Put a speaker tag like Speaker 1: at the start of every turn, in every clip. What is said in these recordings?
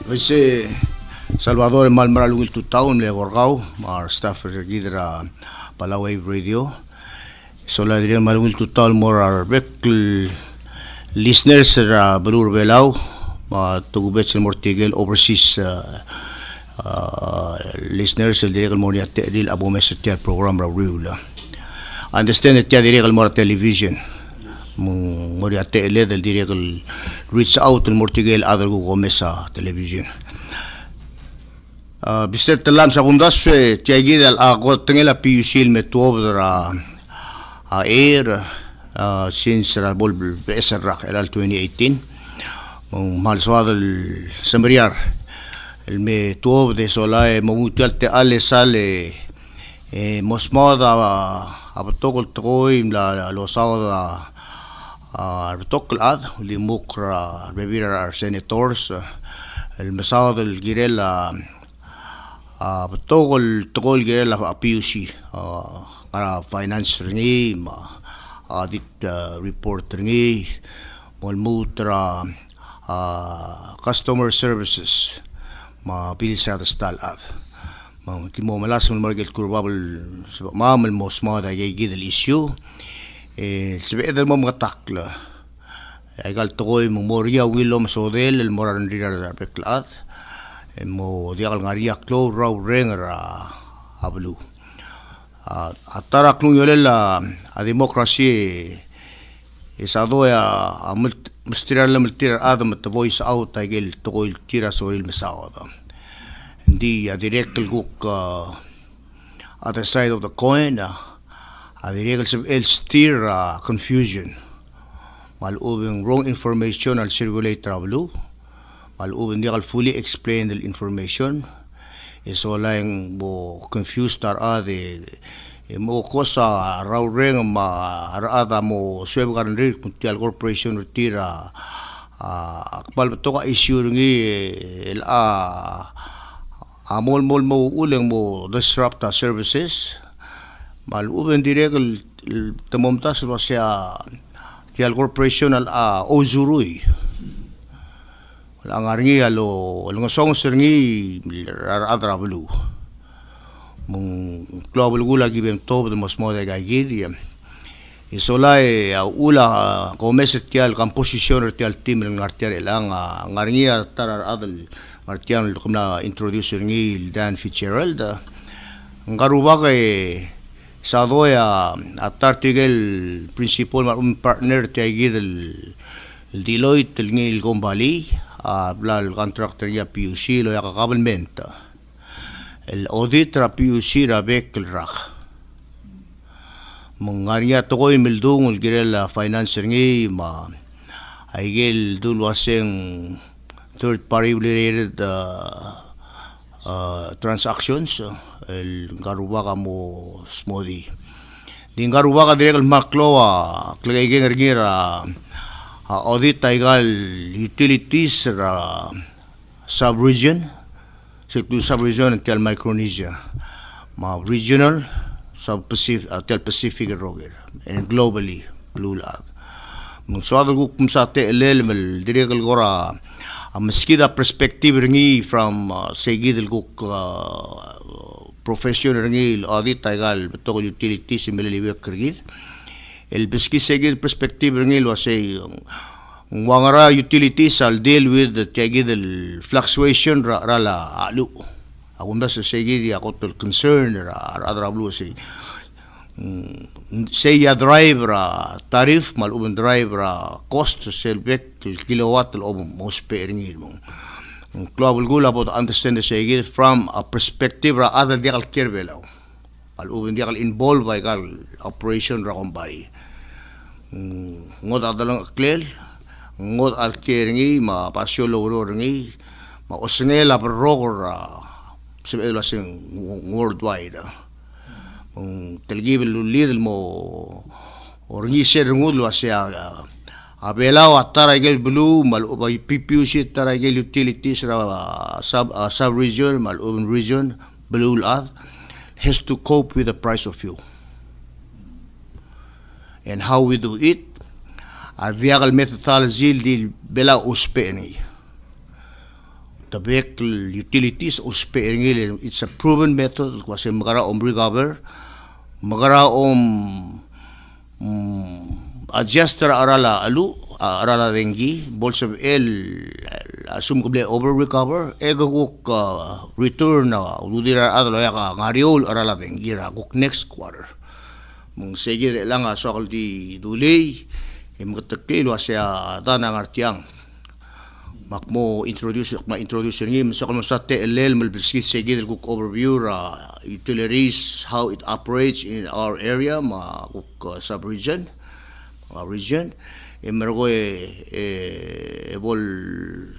Speaker 1: Vese Salvador Malmaralungil to town le Gorgao, our staff regidra Palau Radio. So la diria malungil to town more our listeners ra Brur Belau, tugubet sa Mortigel overseas listeners el diria mo niya dil abo mesetiar program ra rula. Understand that ya diria mo television. Mori ate ele del diria reach out in Mortigel other go mesa television. Biset telam sa kundas tiagi dal ako tengela PPUC Tmetuchl air since bol beser rak el 2018 mal suado el sembriar el Tmetuchl de sola momutal te ale sale mosmoda abtokol toy la losada Tmetuchl limukra bebira senators el mesado del girela Togol girela PPUC para finance ringi audit report ringi molmutra customer services pilis sa tastalat kimo malas mo market kurbabel mamal mosma da gid el issue sebe mo mga takla ay gal toy mo moria wilom sodel el moran rira peklat mo diakal ngaria klo raw rengera ablu atara klung yolela a democracy isadoya mustira lamtir adam the voice out agel toil tira soril mesawada ndi a direct guk other side of the coin a direct el steer confusion mal ubing wrong information al circulate travel mal ubing di fully explain the information so lang bo confused de mo cosa raw reng ma arada mo sweb kan rir kuntial corporation retira akbal to ka issue ngi el amol mo uleng mo disrupt the services mal ubing direct temomtas lo sia tial corporation al ozurui ang arngi alo ngosong serngi radra blu mung global gula gibem top de mosmoda gagidi isolai ula comeset tial composition tial team ng artial lang ngarngi tarar adal artial kumna introducer ngi dan Fitzgerald ngaruba kay sadoya atartigel principal partner tiagid el Deloitte el Gombali el contractor ya PPUC lo ya government el auditor PPUC rabek el rak mengaria tokoy mildung el girela financer ngi ma aigel dulwaseng third party related transactions el garuba mo smoothie din garuba ka direk el makloa klagay ngira audit taigal utilities sub-region sector sub-region tel Micronesia ma regional sub-Pacific tel Pacific roger and globally blue lag mung suado kum sa te elel direct gora maskida perspective ringi from segid guk professional ringi audit taigal beto utilities mililiwek krigit el biski segid perspective ringil wasay wangara utilities al deal with the tegid el fluctuation rala alu agunda sa segid yakot concern ra blu say ya drive tariff mal uben drive cost selbek kilowatt o most ringil mo global goal about understand the segid from a perspective other dial kerbelaw al uben dial involved by gal operation ra kombay ngot adalang klel ngot alkeringi ma pasyo loro ringi ma osngela perrogor sebela sing worldwide telgibel lidl mo orgi ser ngudlo asya abela atara gel blue mal ubay PPUC tara gel utilities ra sub region mal urban region blue lot has to cope with the price of fuel. And how we do it, a vehicle methodology di bela uspeni. the vehicle utilities uspe ngil it's a proven method kasi magara recover magara adjuster arala dengi bolsa el asum ko over recover ego ko return na udira adlo ya ka ngariol arala dengi ra ko next quarter mong sige lang asol di dulay imkatakilo asya tanang artiang makmo introduce ngim sa kono sa TLL malbiskit sige ko overview ra utilities how it operates in our area ma sub region emergo bol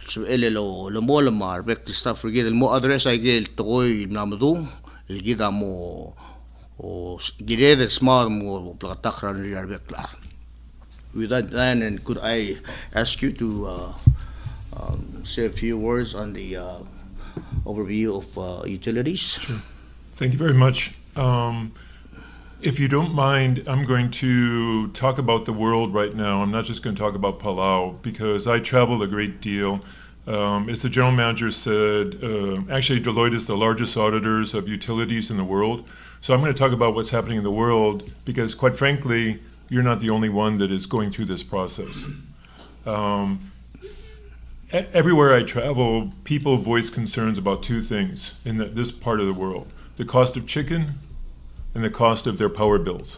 Speaker 1: so elelo lo mo mar back staff regel mo address ay gel toy namdu el gida mo o gide smart mo plakatak ran ri klar with that then and could I ask you to say a few words on the overview of utilities?
Speaker 2: Sure. Thank you very much. If you don't mind, I'm going to talk about the world right now. I'm not just going to talk about Palau because I travel a great deal. As the general manager said, actually Deloitte is the largest auditors of utilities in the world. So I'm going to talk about what's happening in the world because quite frankly, you're not the only one that is going through this process. Everywhere I travel, people voice concerns about two things in this part of the world: the cost of chicken and the cost of their power bills.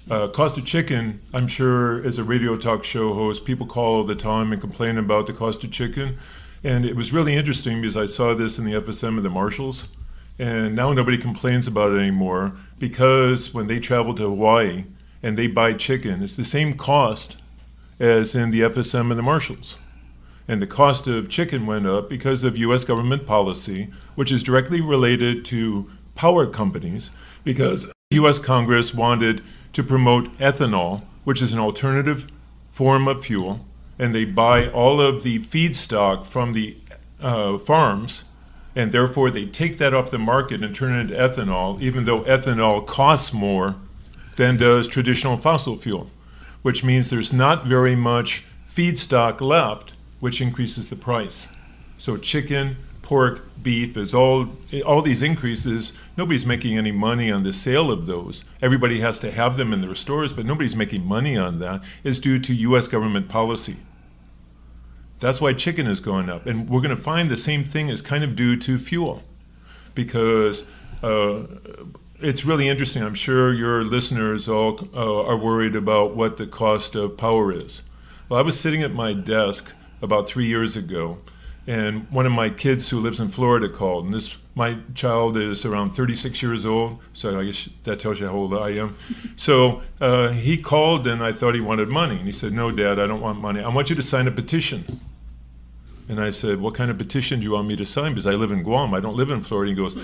Speaker 2: Cost of chicken, I'm sure as a radio talk show host, people call all the time and complain about the cost of chicken. And it was really interesting because I saw this in the FSM of the Marshals. And now nobody complains about it anymore because when they travel to Hawaii and they buy chicken, it's the same cost as in the FSM of the Marshals. And the cost of chicken went up because of U.S. government policy, which is directly related to power companies, because U.S. Congress wanted to promote ethanol, which is an alternative form of fuel, and they buy all of the feedstock from the farms, and therefore they take that off the market and turn it into ethanol, even though ethanol costs more than does traditional fossil fuel, which means there's not very much feedstock left, which increases the price. So chicken, pork, beef is all these increases. Nobody's making any money on the sale of those. Everybody has to have them in their stores, but nobody's making money on that. It's due to U.S. government policy. That's why chicken is going up. And we're going to find the same thing is kind of due to fuel, because it's really interesting. I'm sure your listeners all are worried about what the cost of power is. Well, I was sitting at my desk about 3 years ago, and one of my kids who lives in Florida called, and my child is around 36 years old, so I guess that tells you how old I am. So he called, and I thought he wanted money, and he said, "No, Dad, I don't want money. I want you to sign a petition." And I said, "What kind of petition do you want me to sign? Because I live in Guam, I don't live in Florida." He goes,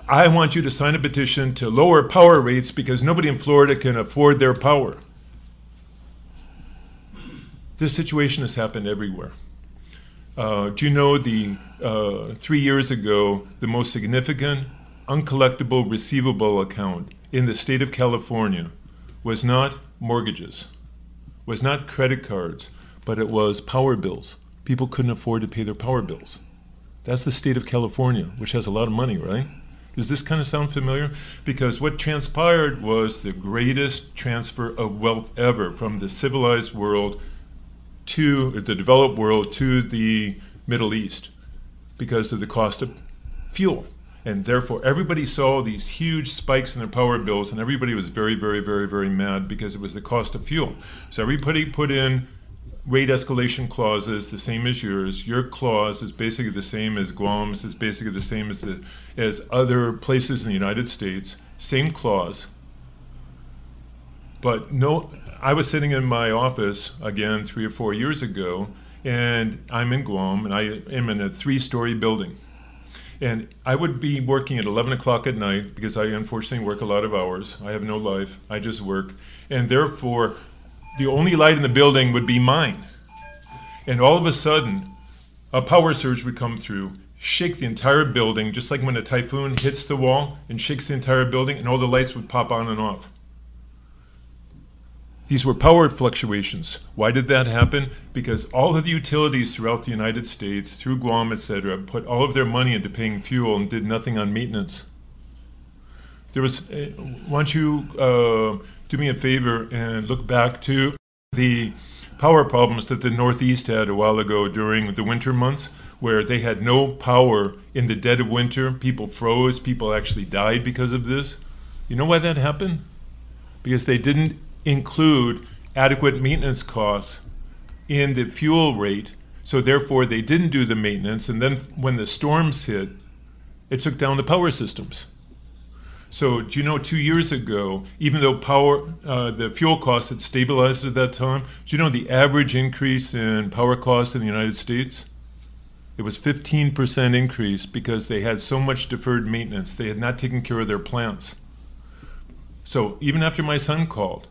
Speaker 2: "I want you to sign a petition to lower power rates because nobody in Florida can afford their power." This situation has happened everywhere. Do you know 3 years ago, the most significant uncollectible receivable account in the state of California was not mortgages, was not credit cards, but it was power bills. People couldn't afford to pay their power bills. That's the state of California, which has a lot of money, right? Does this kind of sound familiar? Because what transpired was the greatest transfer of wealth ever from the civilized world to the developed world to the Middle East because of the cost of fuel. And therefore, everybody saw these huge spikes in their power bills, and everybody was very, very, very, very mad because it was the cost of fuel. So everybody put in rate escalation clauses the same as yours. Your clause is basically the same as Guam's, is basically the same as other places in the United States. Same clause. But no, I was sitting in my office, again, 3 or 4 years ago, and I'm in Guam, and I am in a 3-story building. And I would be working at 11 o'clock at night, because I unfortunately work a lot of hours. I have no life, I just work. And therefore, the only light in the building would be mine. And all of a sudden, a power surge would come through, shake the entire building, just like when a typhoon hits the wall and shakes the entire building, and all the lights would pop on and off. These were power fluctuations. Why did that happen? Because all of the utilities throughout the United States, through Guam, etc., put all of their money into paying fuel and did nothing on maintenance. There was, why don't you do me a favor and look back to the power problems that the Northeast had a while ago during the winter months, where they had no power in the dead of winter. People froze, people actually died because of this. You know why that happened? Because they didn't include adequate maintenance costs in the fuel rate, so therefore they didn't do the maintenance, and then when the storms hit, it took down the power systems. So do you know 2 years ago, even though the fuel costs had stabilized at that time, do you know the average increase in power costs in the United States? It was 15% increase because they had so much deferred maintenance. They had not taken care of their plants. So even after my son called,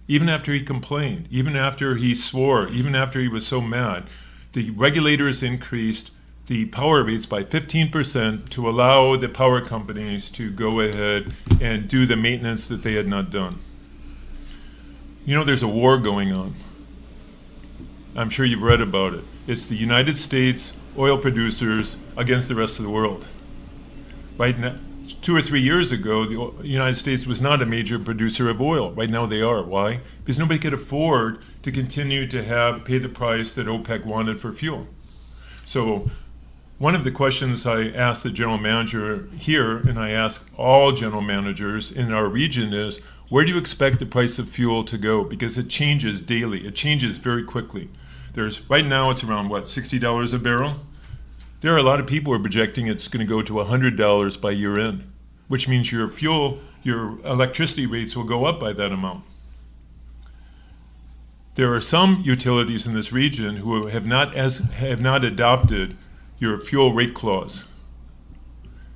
Speaker 2: even after he complained, even after he swore, even after he was so mad, the regulators increased the power rates by 15% to allow the power companies to go ahead and do the maintenance that they had not done. You know, there's a war going on. I'm sure you've read about it. It's the United States oil producers against the rest of the world. Right now, 2 or 3 years ago, the United States was not a major producer of oil. Right now they are. Why? Because nobody could afford to continue to pay the price that OPEC wanted for fuel. So one of the questions I asked the general manager here, and I ask all general managers in our region, is where do you expect the price of fuel to go? Because it changes daily. It changes very quickly. Right now it's around, what, $60 a barrel? There are a lot of people who are projecting it's going to go to $100 by year end, which means your electricity rates will go up by that amount. There are some utilities in this region who have not adopted your fuel rate clause.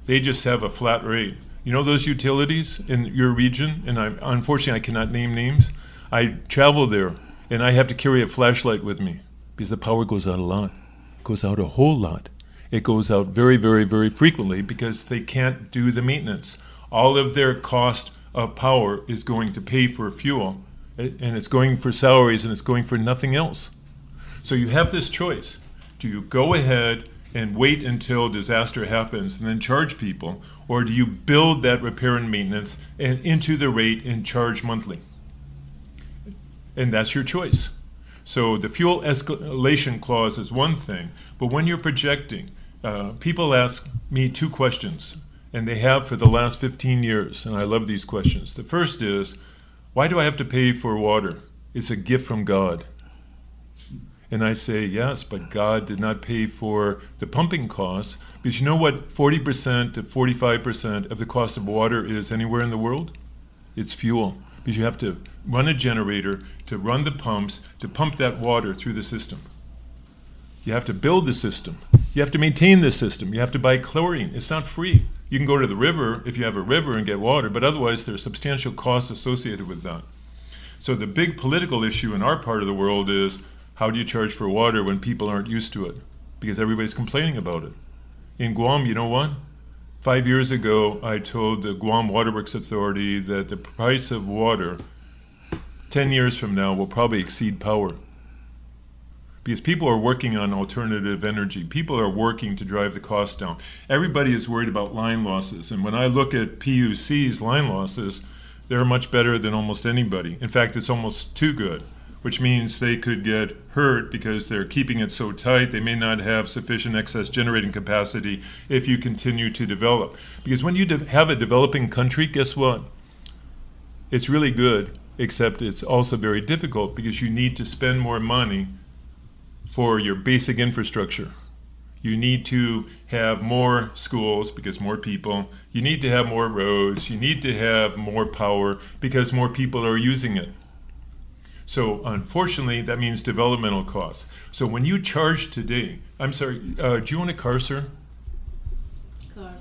Speaker 2: They just have a flat rate. You know those utilities in your region, and unfortunately I cannot name names. I travel there, and I have to carry a flashlight with me because the power goes out a lot. It goes out a whole lot. It goes out very, very, very frequently because they can't do the maintenance. All of their cost of power is going to pay for fuel, and it's going for salaries, and it's going for nothing else. So you have this choice. Do you go ahead and wait until disaster happens and then charge people, or do you build that repair and maintenance into the rate and charge monthly? And that's your choice. So the fuel escalation clause is one thing, but when you're projecting, people ask me 2 questions, and they have for the last 15 years, and I love these questions. The first is, why do I have to pay for water? It's a gift from God. And I say, yes, but God did not pay for the pumping costs, because you know what 40% to 45% of the cost of water is anywhere in the world? It's fuel, because you have to run a generator to run the pumps to pump that water through the system. You have to build the system. You have to maintain the system. You have to buy chlorine. It's not free. You can go to the river if you have a river and get water, but otherwise there's substantial costs associated with that. So the big political issue in our part of the world is, how do you charge for water when people aren't used to it? Because everybody's complaining about it. In Guam, you know what? 5 years ago, I told the Guam Waterworks Authority that the price of water 10 years from now will probably exceed power. Because people are working on alternative energy. People are working to drive the cost down. Everybody is worried about line losses. And when I look at PUC's line losses, they're much better than almost anybody. In fact, it's almost too good, which means they could get hurt because they're keeping it so tight. They may not have sufficient excess generating capacity if you continue to develop. Because when you have a developing country, guess what? It's really good, except it's also very difficult because you need to spend more money for your basic infrastructure. You need to have more schools because more people. You need to have more roads. You need to have more power because more people are using it. So unfortunately, that means developmental costs. So when you charge today, I'm sorry, do you own a car, sir?
Speaker 3: Car.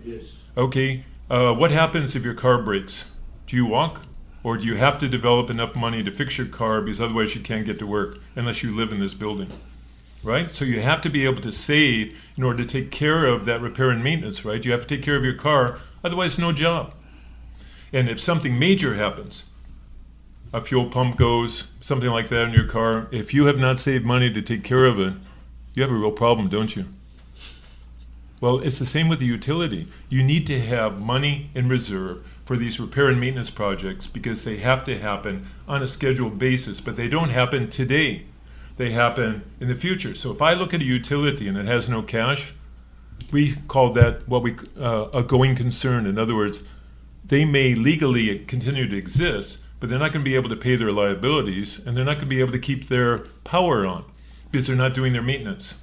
Speaker 1: Yes.
Speaker 2: Okay, what happens if your car breaks? Do you walk? Or do you have to develop enough money to fix your car because otherwise you can't get to work unless you live in this building, right? So you have to be able to save in order to take care of that repair and maintenance, right? You have to take care of your car, otherwise no job. And if something major happens, a fuel pump goes, something like that in your car, if you have not saved money to take care of it, you have a real problem, don't you? Well, it's the same with the utility. You need to have money in reserve for these repair and maintenance projects because they have to happen on a scheduled basis, but they don't happen today. They happen in the future. So if I look at a utility and it has no cash, we call that a going concern. In other words, they may legally continue to exist, but they're not going to be able to pay their liabilities, and they're not going to be able to keep their power on because they're not doing their maintenance.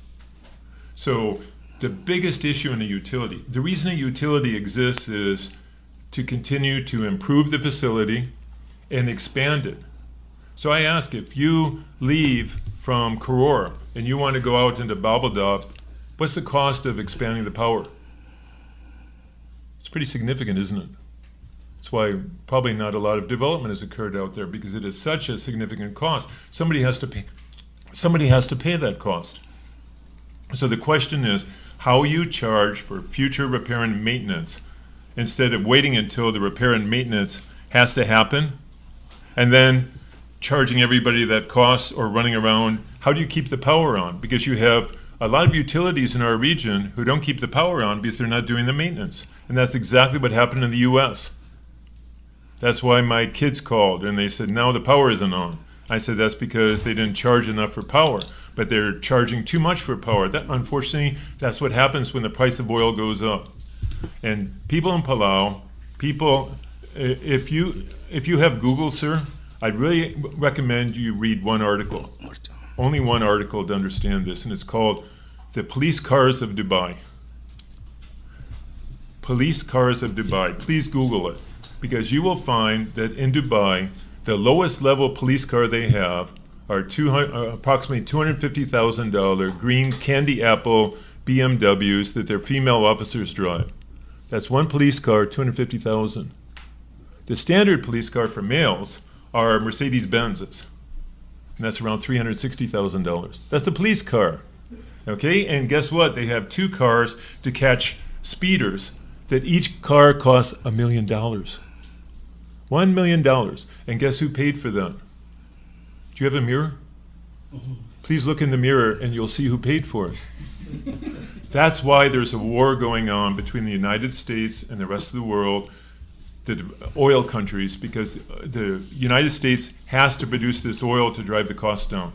Speaker 2: So the biggest issue in a utility, the reason a utility exists is to continue to improve the facility and expand it. So I ask, if you leave from Karor and you want to go out into Baules, what's the cost of expanding the power? It's pretty significant, isn't it? That's why probably not a lot of development has occurred out there, because it is such a significant cost. Somebody has to pay that cost. So the question is how you charge for future repair and maintenance instead of waiting until the repair and maintenance has to happen and then charging everybody that cost or running around. How do you keep the power on? Because you have a lot of utilities in our region who don't keep the power on because they're not doing the maintenance. And that's exactly what happened in the US. That's why my kids called and they said, now the power isn't on. I said, that's because they didn't charge enough for power, but they're charging too much for power. That, unfortunately, that's what happens when the price of oil goes up. And people in Palau, if you have Google, sir, I'd really recommend you read one article, only one article to understand this, and it's called The Police Cars of Dubai. Police Cars of Dubai. Please Google it, because you will find that in Dubai, the lowest level police car they have are approximately $250,000 green candy apple BMWs that their female officers drive. That's one police car, $250,000. The standard police car for males are Mercedes Benzes, and that's around $360,000. That's the police car, okay? And guess what? They have two cars to catch speeders that each car costs $1 million. $1 million. And guess who paid for that? Do you have a mirror? Mm-hmm. Please look in the mirror and you'll see who paid for it. That's why there's a war going on between the United States and the rest of the world, the oil countries, because the United States has to produce this oil to drive the cost down.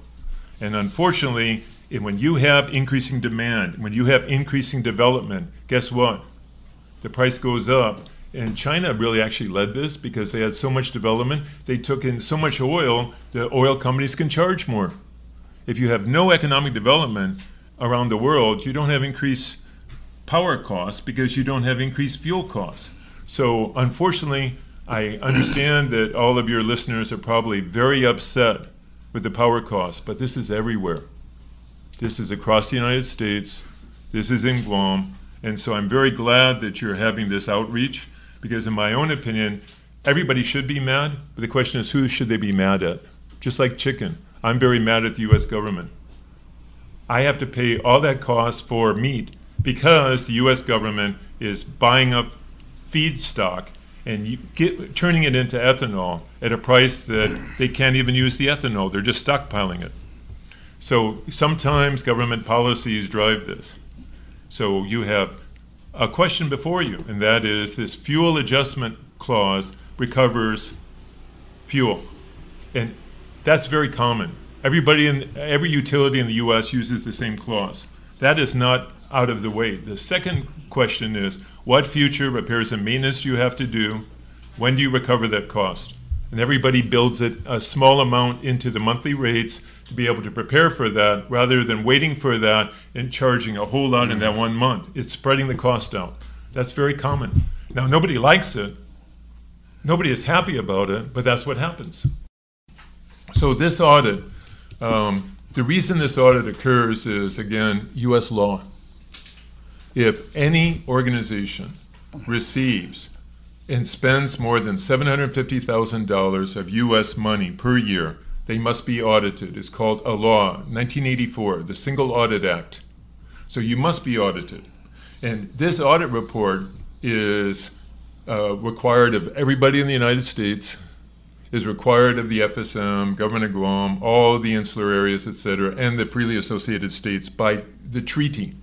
Speaker 2: And unfortunately, when you have increasing demand, when you have increasing development, guess what? The price goes up. And China really actually led this because they had so much development. They took in so much oil, the oil companies can charge more. If you have no economic development around the world, you don't have increased power costs because you don't have increased fuel costs. So unfortunately, I understand that all of your listeners are probably very upset with the power costs, but this is everywhere. This is across the United States. This is in Guam. And so I'm very glad that you're having this outreach, because in my own opinion, everybody should be mad, but the question is, who should they be mad at? Just like chicken. I'm very mad at the US government. I have to pay all that cost for meat because the US government is buying up feedstock and turning it into ethanol at a price that they can't even use the ethanol. They're just stockpiling it. So sometimes government policies drive this. So you have a question before you, and that is this fuel adjustment clause recovers fuel. And that's very common. Every utility in the US uses the same clause. That is not out of the way. The second question is, what future repairs and maintenance do you have to do? When do you recover that cost? And everybody builds it a small amount into the monthly rates to be able to prepare for that, rather than waiting for that and charging a whole lot in that 1 month. It's spreading the cost out. That's very common. Now, nobody likes it. Nobody is happy about it, but that's what happens. So this audit, the reason this audit occurs is, again, US law. If any organization receives and spends more than $750,000 of US money per year, they must be audited. It's called a law, 1984, the Single Audit Act. So you must be audited. And this audit report is required of everybody in the United States, is required of the FSM, Government of Guam, all the insular areas, etc., and the freely associated states by the treaty.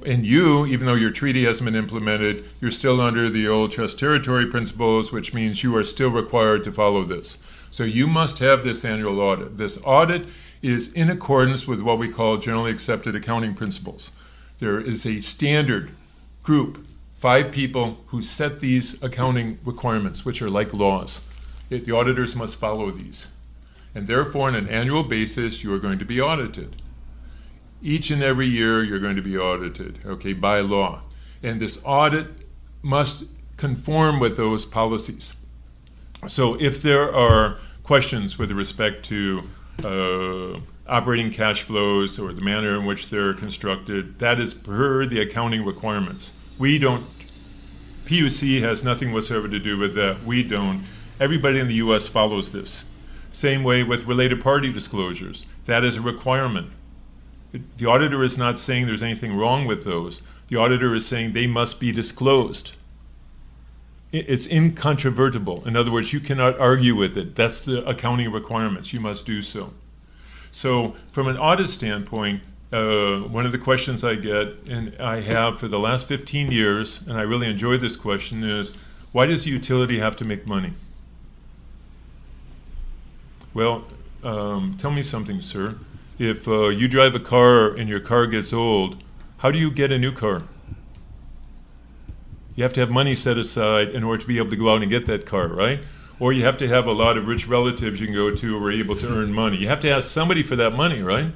Speaker 2: And you, even though your treaty hasn't been implemented, you're still under the old trust territory principles, which means you are still required to follow this. So you must have this annual audit. This audit is in accordance with what we call generally accepted accounting principles. There is a standard group, 5 people who set these accounting requirements, which are like laws. The auditors must follow these. And therefore, on an annual basis, you are going to be audited. Each and every year, you're going to be audited, okay, by law. And this audit must conform with those policies. So if there are questions with respect to operating cash flows or the manner in which they're constructed, that is per the accounting requirements. We don't, PUC has nothing whatsoever to do with that. We don't. Everybody in the US follows this. Same way with related party disclosures. That is a requirement. The auditor is not saying there's anything wrong with those. The auditor is saying they must be disclosed. It's incontrovertible. In other words, you cannot argue with it. That's the accounting requirements. You must do so. So from an audit standpoint, one of the questions I get, and I have for the last 15 years, and I really enjoy this question, is why does the utility have to make money? Well, tell me something, sir. If you drive a car and your car gets old, how do you get a new car? You have to have money set aside in order to be able to go out and get that car, right? Or you have to have a lot of rich relatives you can go to who are able to earn money. You have to ask somebody for that money, right?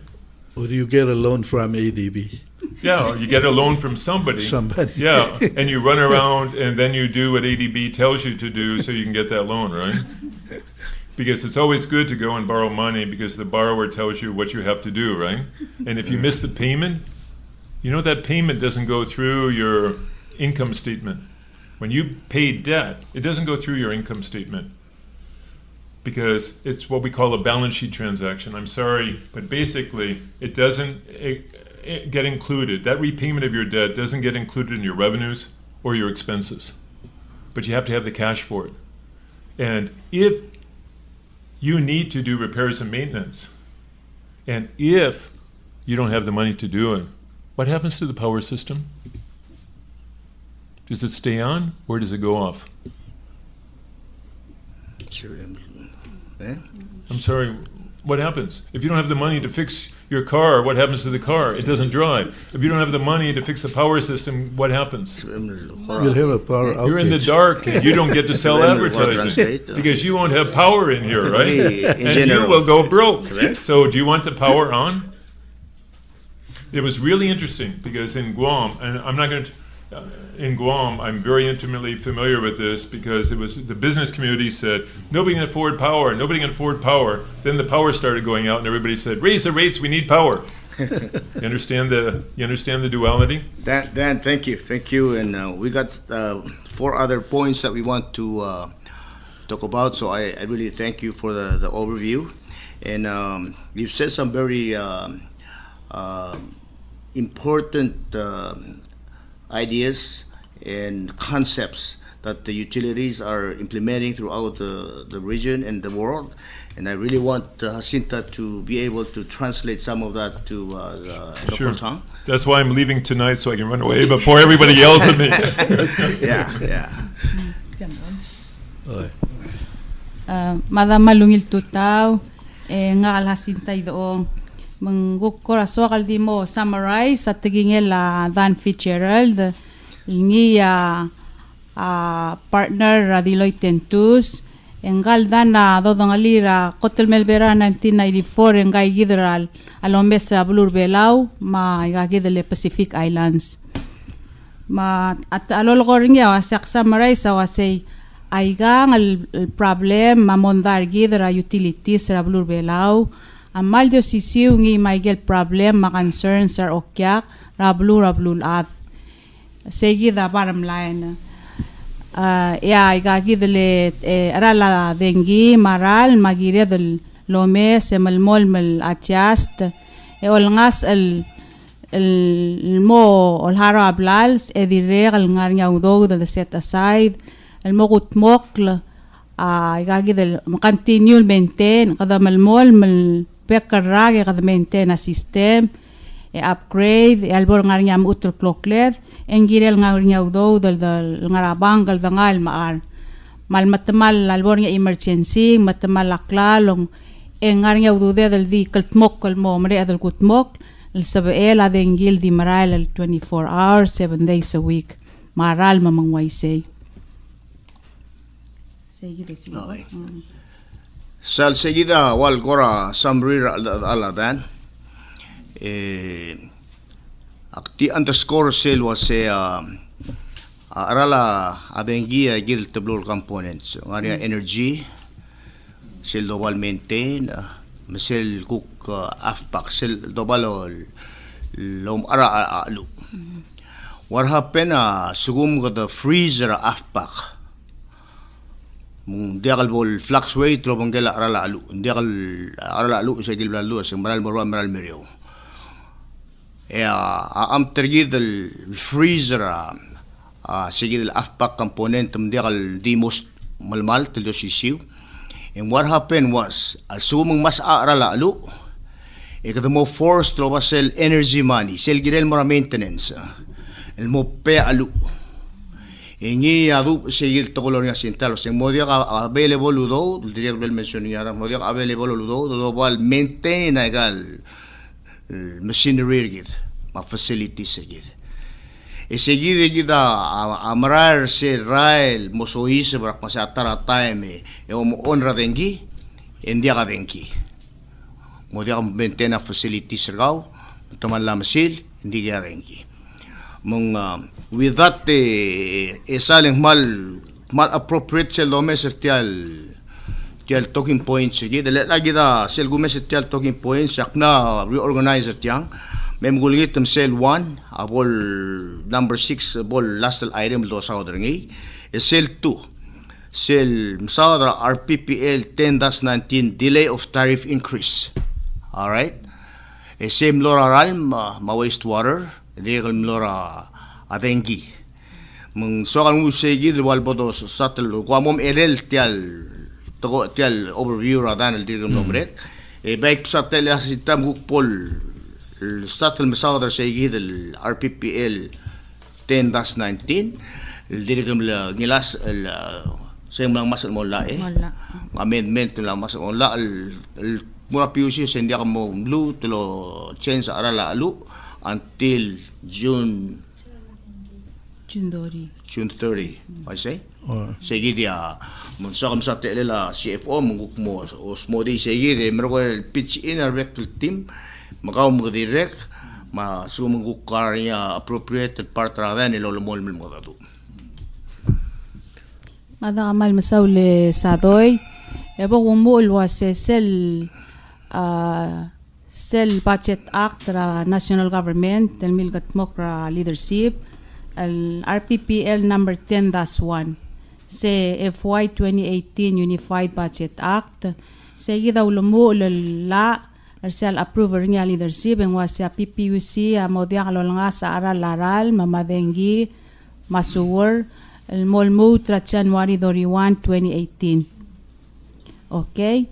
Speaker 4: Or do you get a loan from ADB?
Speaker 2: Yeah, you get a loan from somebody.
Speaker 4: Somebody.
Speaker 2: Yeah, and you run around and then you do what ADB tells you to do so you can get that loan, right? Because it's always good to go and borrow money because the borrower tells you what you have to do, right? And if you miss the payment, you know that payment doesn't go through your income statement. When you pay debt, it doesn't go through your income statement because it's what we call a balance sheet transaction. I'm sorry, but basically it doesn't get included. That repayment of your debt doesn't get included in your revenues or your expenses, but you have to have the cash for it. And if you need to do repairs and maintenance, and if you don't have the money to do it, what happens to the power system? Does it stay on or does it go off? I'm sorry, what happens? If you don't have the money to fix your car, what happens to the car? It doesn't drive. If you don't have the money to fix the power system, what happens?
Speaker 4: You'll have a power outage.
Speaker 2: You're in the dark and you don't get to sell advertising because you won't have power in here, right? And you will go broke. So do you want the power on? It was really interesting because in Guam, and I'm not going to, in Guam, I'm very intimately familiar with this because it was the business community said, nobody can afford power, nobody can afford power. Then the power started going out and everybody said, raise the rates, we need power. You understand the duality?
Speaker 1: Dan, thank you. And we got 4 other points that we want to talk about. So I really thank you for the overview. And you've said some very important ideas and concepts that the utilities are implementing throughout the region and the world. And I really want Hasinta to be able to translate some of that to the local tongue.
Speaker 2: That's why I'm leaving tonight so I can run away before everybody yells at me.
Speaker 1: Yeah.
Speaker 3: Madam Malungil Tutao, ngal Hasinta idoong mengukura soal di mo summarize at tingela Dan Fitzgerald ni partner Deloitte tus engal dana dodongalira kotel melbera 1994 engai gidral alombesa blur belau ma gagidele Pacific Islands ma at alolgoringa wasak summarize awasay aigang al problem mamondar gidra utilities ra blur belau amal dio sisiu ngi maigel problem ma concerns are okyak rablu at segi da bottom line igagidle arala dengi maral magire del lome semalmol mel adjust olngas el mo olhara ablals edireg al ngar nyaudo del set aside el mogut mokl igagidel continue maintain kada malmol mal pekarrag kada maintain a system upgrade albor ngar nyam utul clocklet engirel ngar nyaw do dal ngarabangal dangal maar mal matmal albor nya emergency matmal aklalong ngar nyaw do del di kaltmok kalmo mre adal kutmok el sabel adengil di maral el 24 hours 7 days a week maral mamangwaisay seguida
Speaker 1: okay. Sal seguida wal gora summary aladan akti underscore sel was arala abengia gil tablol components ngaria energy sel global maintain sel cook afpak sel dobal lom ara alu what happen sugum ga the freezer afpak diakal bol fluctuate lo bangela arala alu diakal arala alu sa gil lalu sa maral morwa maral merio am tergid el freezer sige el afpak component diakal di most malmal telo sisiu and what happened was asuming mas arala alu kada mo force lo basel energy money sel girel mora maintenance el mo pe alu ingi adu seguir to colonia central se modia available ludo diría que mencionara modia available ludo global maintain egal machinery gid ma facility seguir e seguir gida amrar se rael mosoise para pasar tara time e honra dengi endia gadenki modia maintain facility sergau toman la masil endia dengi mong with that esaling mal appropriate sel domes tial talking points sige dele lagi da sel gumes tial talking points yakna reorganizer tiang mem gulgit sel 1 abol number 6 bol last item do sa oderngi sel 2 sel msadra RPPL 10-19 delay of tariff increase. All right, same lora ralm ma wastewater legal lora adengi mung sokan mu segi wal bodo satel kwa mom elel tial to tial overview radan el digam nomrek e baik satel asitam gukpol satel mesawder segi del RPPL 10-19 el digam la ngilas el same lang masal mo la amendment lang masal mo la el mura PPUC sendia mo blue to change arala alu until June 30, I say. Sige dia, mensakam sa telela CFO menguk mo osmodi sige dia mereka pitch in a rectal team, makau direct, ma sumenguk karya appropriated part radan ilolomol melmodatu.
Speaker 3: Mada amal masaule sadoy, ebo gumul was Cell Budget Act ra National Government del Milgatmok ra Leadership al RPPL number 10-1 se FY 2018 Unified Budget Act seguida ulumu la arsal approver niya leadership en wasya PPUC modia kalolnga sa aral mamadengi masuwar el molmu tra January 31 2018. Okay,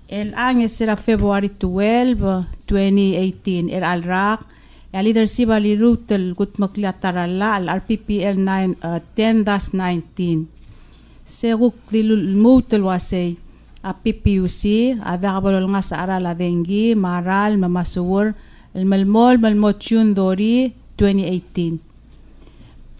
Speaker 3: el año será February 12 2018 el alrak el leadership ali route el gutmakla tarala al RPPL 10-19 seguk dilul mutel wasay a PPUC available nga sa arala dengi maral mamasuwar el malmochun dori 2018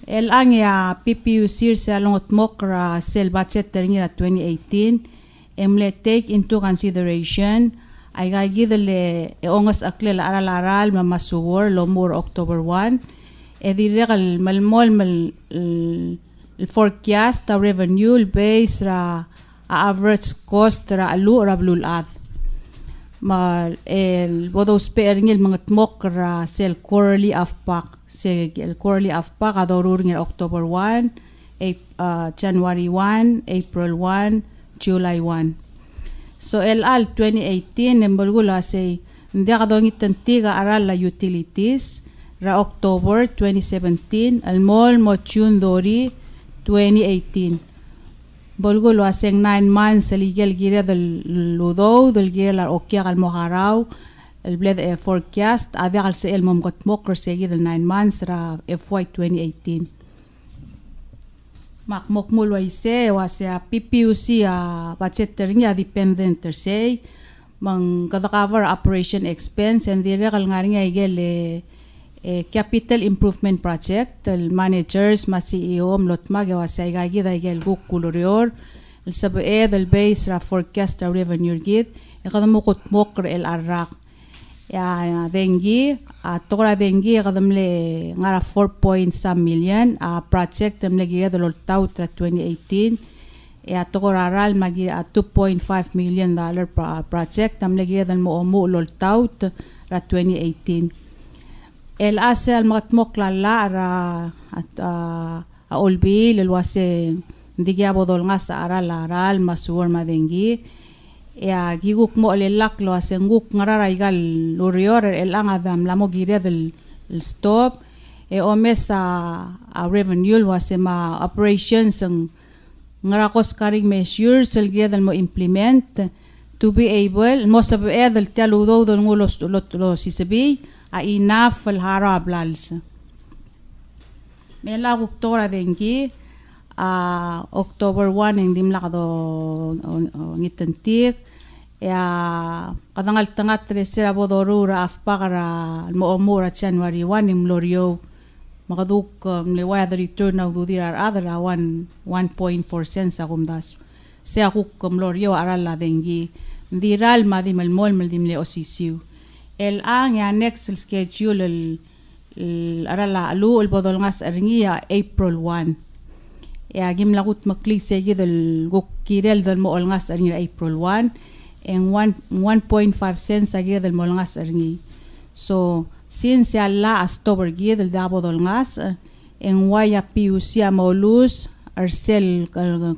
Speaker 3: el año PPUC sa longot mokra sel budget ternyira 2018 emle take into consideration ay gagidele ongas akle la aral mamasuwar lomur October 1 ediregal malmol el forecast ta revenue base ra average cost ra alu ra blulad ma el bodos peringil mga tmok ra sel quarterly afpak se el quarterly afpak adorur ngil October 1 January 1 April 1 July 1 so el al 2018 embolgula say hindi kadong itantiga aral la utilities ra October 2017 al mol mo June dori 2018 Bolgulo aseng 9 months legal gira del ludo del gira la okia al moharaw el bled forecast ada al se el mom got mokr segi del 9 months ra FY 2018 mak mokmul waise wasya PPUC budget ringa dependent say mang cover operation expense and the regal ngaringa igel capital improvement project el managers ma CEO mlotma ge wasya igagi da igel guk kulurior el sabe del base ra forecast revenue gid iqadam qut mokr el arraq ya dengi tora dengi qadamle ngara 4.some million project amle gira del tautra 2018 ya toraral magi $2.5 million project amle gira del mo lol taut ra 2018 el asel matmokla la ra olbil el wase ndigia bodol ngas aral masur madengi ya giguk mo le lak lo asenguk ngarara igal lurior el angadam la mo gira del stop omesa revenue wase ma operations ngara cost cutting measures el gira del mo implement to be able most of el taludo del lo sisabi enough el harab lals mela october dengi October 1 hindi mlakado ngitantik ya kadangal tangat resera bodorura afpakara moomura January 1 imlorio makaduk mlewaya the return of dudirar adala 1.4 cents agumdas se akuk mlorio arala dengi diral madim el mol meldim le osisiu el ang ya next schedule el arala alu el bodol ngas ringia April 1 ya gimlagut maklik segi del gukirel del mo ngas ringia April 1 and 1.5 cents agi del mo ngas ringi so since ya la October gi del dabo del ngas en waya PPUC amolus arsel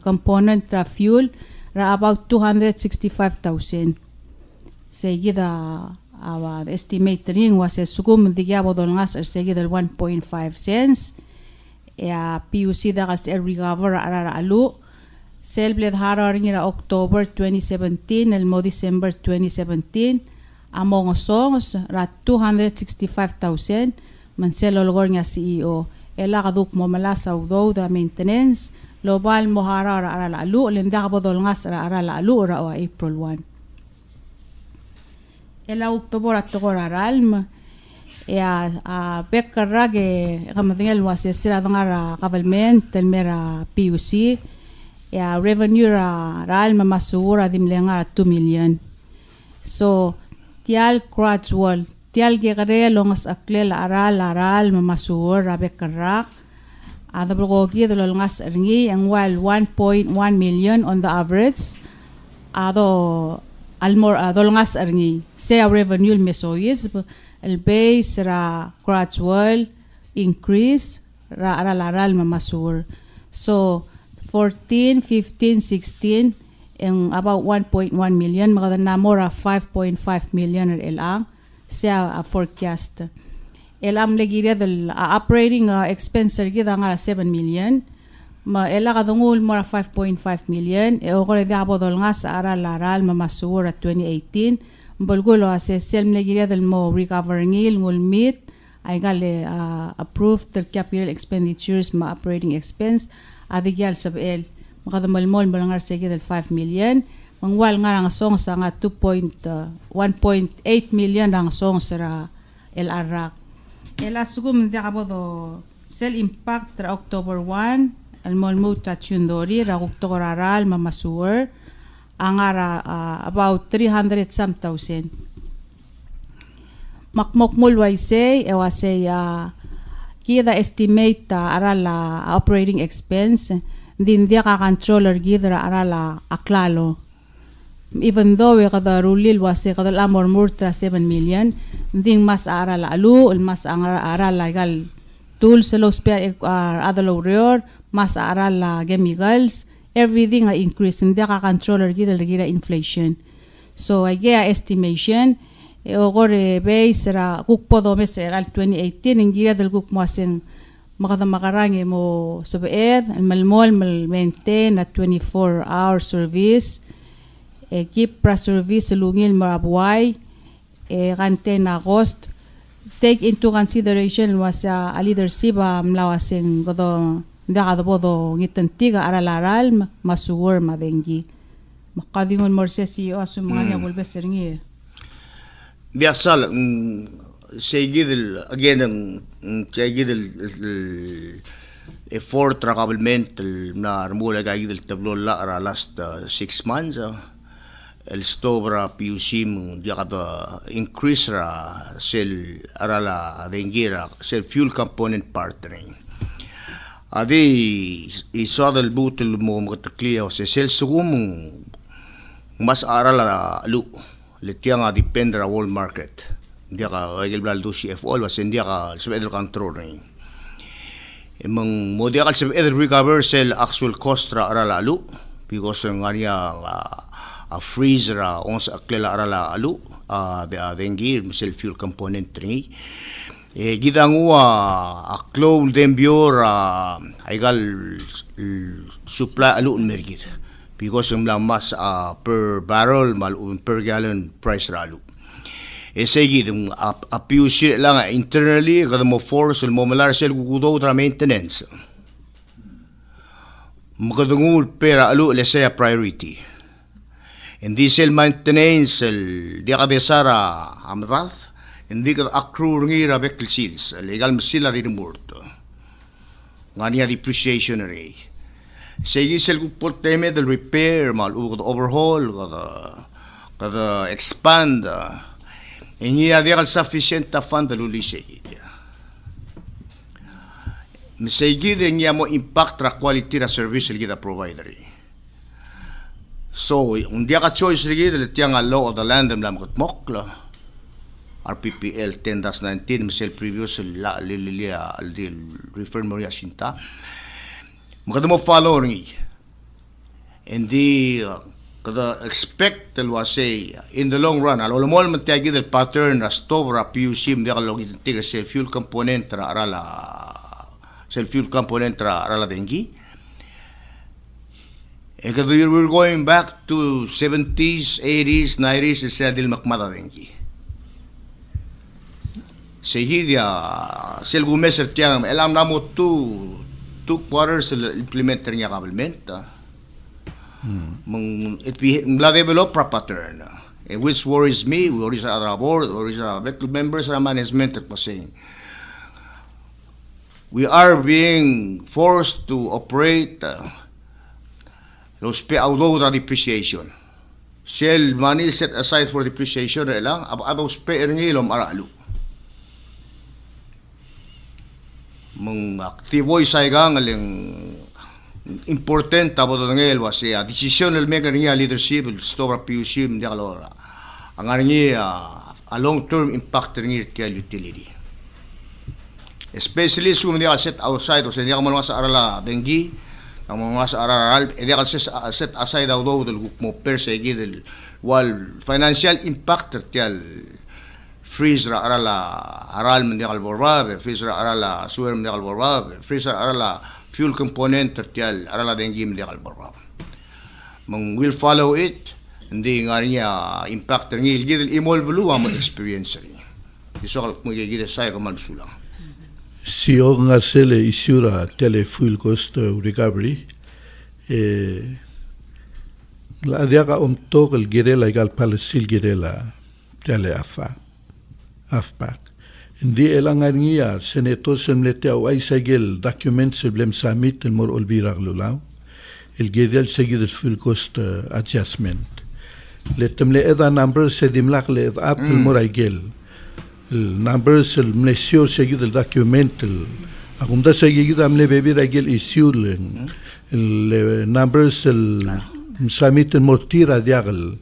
Speaker 3: component tra fuel ra about 265,000 segi da estimate ring was sugum digabo del ngas segi del 1.5 cents ya PPUC da gas recover ara alu sel bled haring ra October 2017 el mo December 2017 among songs ra 265,000 man sel olgor nga CEO ela gaduk mo mala saudo da maintenance global mo harar ara alu lenda bodol ngas ara alu ra April 1 ela October atogor aralm ya bekarage kamadingel wase sira ngara government telmera PPUC ya revenue ral mamasura dimlenga 2 million so tial gradual tial gegare longas aklel aral mamasura bekarak adabrogi de longas ringi and while 1.1 million on the average ado almor adolngas ringi se revenue mesois el base ra gradual increase ra aral mamasur so 14, 15, 16 and about 1.1 million magana mora 5.5 million elang sa forecast elam legiria del operating expense gida nga 7 million ma ela kadungul mora 5.5 million e ogore da bodol nga sa aral mamasur at 2018 bolgulo asesel legiria del mo recovering ngul meet ay gale approved the capital expenditures ma operating expense adigyal sabel makadamalmol balangar segi del 5 million mangwal nga ang song sa nga 1.8 million ang song sa el arak el asugum dia kabodo sel impact ra October 1 al molmu tachundori ra October aral mamasur angara about 300 some thousand makmokmul waise e wasay kida estimate arala operating expense din dia ka controller gidra arala aklalo even though we kada rulil wase kada amor murtra 7 million din mas arala alu mas arala gal tools lo spare adalo reor mas arala chemicals everything increase din dia ka controller gidra inflation so I get estimation ogore base ra kukpodo meser al 2018 ingira del kuk moasen makadamakarangi mo sabaed malmol maintain a 24-hour service keep pra service lungil marabuay kante na cost take into consideration was a leadership mlawasin godo ndaka bodo ngitantiga aralaral masuwar madengi makadingon morse CEO asumanya golbe seringi
Speaker 1: biasal seguir again seguir el effort probablemente na mula gagid el tablo la last 6 months el stobra PPUC dia kada increase ra sel arala dengira sel fuel component partnering adi isa del butel mo matakliya se sel sugum mas arala lu letiang depende ra world market dia ka agil blal do CFO was dia ka sabe control ring emang mo dia ka sabe recover sel actual cost ra arala lu because ngania a freezer ons aklela arala alu de dengi sel fuel component ring gidangua a close dembior aigal supply alu mergir because yung mas per barrel mal per gallon price ralu seguir a PPUC lang internally kada mo force mo malar sel gugudo tra maintenance makadungul pera alu let's say a priority hindi sel maintenance di ka desara amrath hindi ka accrue ngira vehicle sales legal sila rin morto ngania depreciation rate sige sel gupot teme del repair mal overhaul kada expand hindi ada sufficient fund luli sige sige din mo impact ra quality ra service kita provider so un dia ka choice lagi del tiang law of the land lam Tmetuchl RPPL 10-19 misel previous la lilia al refer mo Hasinta maganda mo follow ringi hindi kada expect del say in the long run alo mo man tiagi del pattern restore PPUC dia ka logi tiga sel fuel component ra arala sel fuel component ra arala dengi because we're going back to 70s, 80s, 90s, isa dil makmata dengi. Sehidia, sel gumeser tiang, elam namo 2 quarters implementer niya kabelment. Mla develop pra pattern. Which worries me, worries our board, worries our members, our management at saying. We are being forced to operate although the depreciation. Shell money set aside for depreciation lang, abos pe ngilom aralu. Mong aktiboy sa igang aling important tabo ngel was a decision el maker niya leadership store PPUC dia kalora. Ang niya a long term impact niya kay utility. Especially sum dia set outside o sa niya mga sa arala dengi ang mga sa aral hindi kasi set aside daw del mo per se del wal financial impact tial freeze ra arala aral mendial borba freeze ra arala suer mendial borba freeze ra arala fuel component tial arala dengi mendial borba mong will follow it hindi nga niya impact ngil gidel imol bulu ang experience ri iso mo gigide say ko man sulang
Speaker 4: si nga sele isura tele fuel cost recovery la dia ka tog el girela igal palasil girela tele afpak hindi elangan niya seneto semlete au ay sagel document seblem summit el mor olbira glulaw el girel seguir el fuel cost adjustment letemle eda number se dimlak le up el mor aigel numbers el mlesio seguir el document agunda seguir amle beber agel issue el numbers el summit el mortira diagal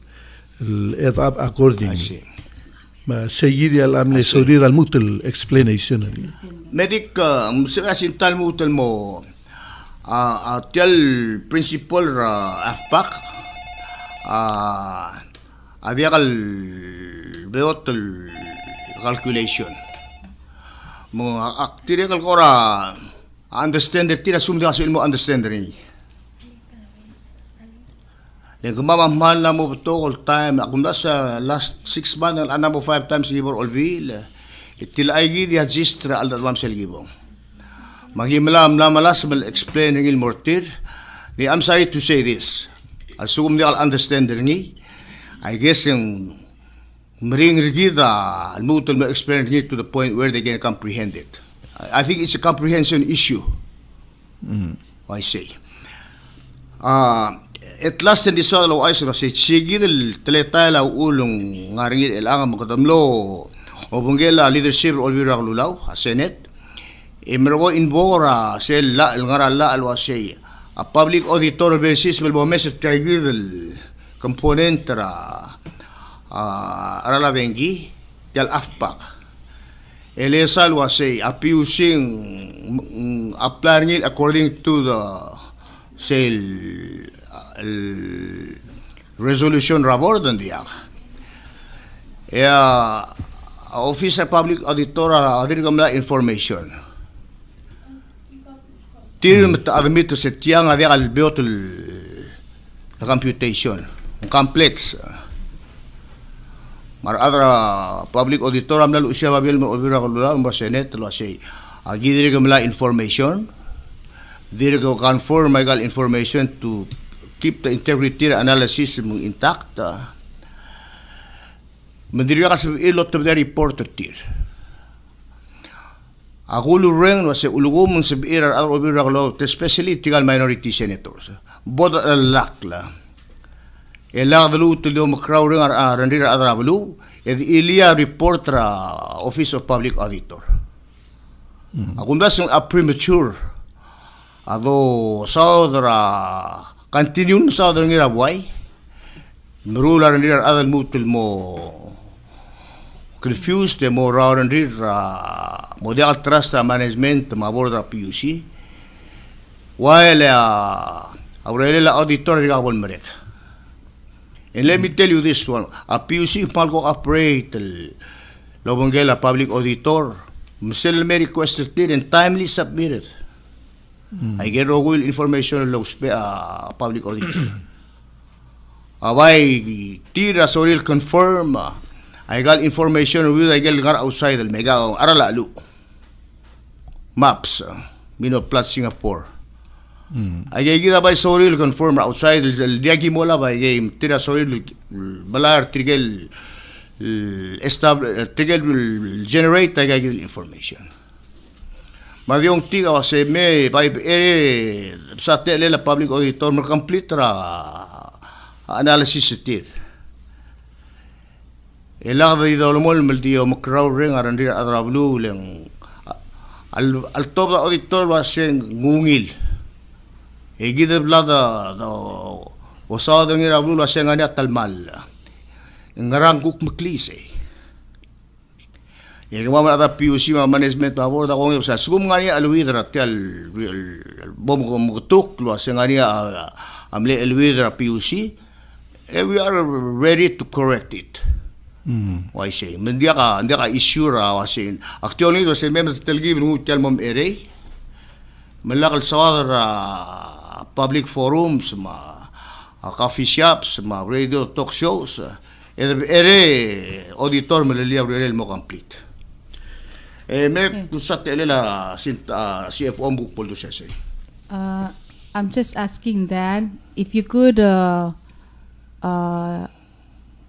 Speaker 4: el edab according ma seguir el amle sorir al mutel explanation
Speaker 1: medic Hasinta mutel mo tel principal afpak diagal beot calculation mga aktire kalkora understander tira sumda kaso ilmo understander ni. Yung kumamahal na mo ito all time, kung sa last 6 months, alam mo 5 times gibor all will, itila ay gidi at zistra al datwam sel gibong. Maghimalam na malas mal explain ng ilmortir, ni I'm sorry to say this, asum ni al understander ni, I guess yung maring rigida, al mutul mo explain ni to the point where they can comprehend it. I think it's a comprehension issue. I say. At last in this all ay say sige del teletala ulong ngaring ilangan magkatamlo o bunggela leadership olvira lulaw Senate imero inbora sel la ngarala alwasay a public auditor basis mel message kay gidel component ra arala vengi del afpak elesal wasay a PPUC applying according to the sale resolution report on diak. Office of Public Auditor adir gamla information. Til admit to set yang adi al beotul the computation complex. Mar adra public auditor amla usya babil mo obira kulula mo Senate lo say adir gamla information. Dir go conform legal information to keep the integrity analysis intact. Mandiriya kasi ilot to the reporter tir. Ako lureng was ulugom sa biira al obira law, especially tigal minority senators. Both lakla. Elag dalu to the macrowring randira adrablu, ed ilia reporter Office of Public Auditor. Ako dasong a premature. Ado saudara continue saudara ngira buhay. Nurula randira adal mutul mo confused mo raw randira model trust management mabordra PPUC. While Aurelia auditor rigabon merek. And let me tell you this one, a PPUC palco operate Lobongela public auditor msel may requested and timely submitted. I get all information of public auditor. Away tira soril confirm. I got information with I get outside the mega aralalu maps. Mino plus Singapore. I get by soril confirm outside the diagi mola by game tira soril balar trigel establish trigel will generate I get information. Magyong tiga kasi may sa tele la public auditor mo complete ra analysis itir. Elang di daw mol maldiyo macrowring arandir adrablu leng al top auditor was ngungil. Gidab la da usado ng rablu was ngani talmal. Ngarang kuk maklise. Yung mga mga PPUC mga management na board ako ngayon sa sugum nga niya alwidra tial bom ko mutuklo sa nga niya amle alwidra PPUC we are ready to correct it. Why say hindi ka issue ra wasin actually do say member telgi mo tial mom ere malakal sa public forums ma coffee shops ma radio talk shows ere auditor malalia real mo complete. May pusat elela CFO book poldo siya say.
Speaker 3: I'm just asking that if you could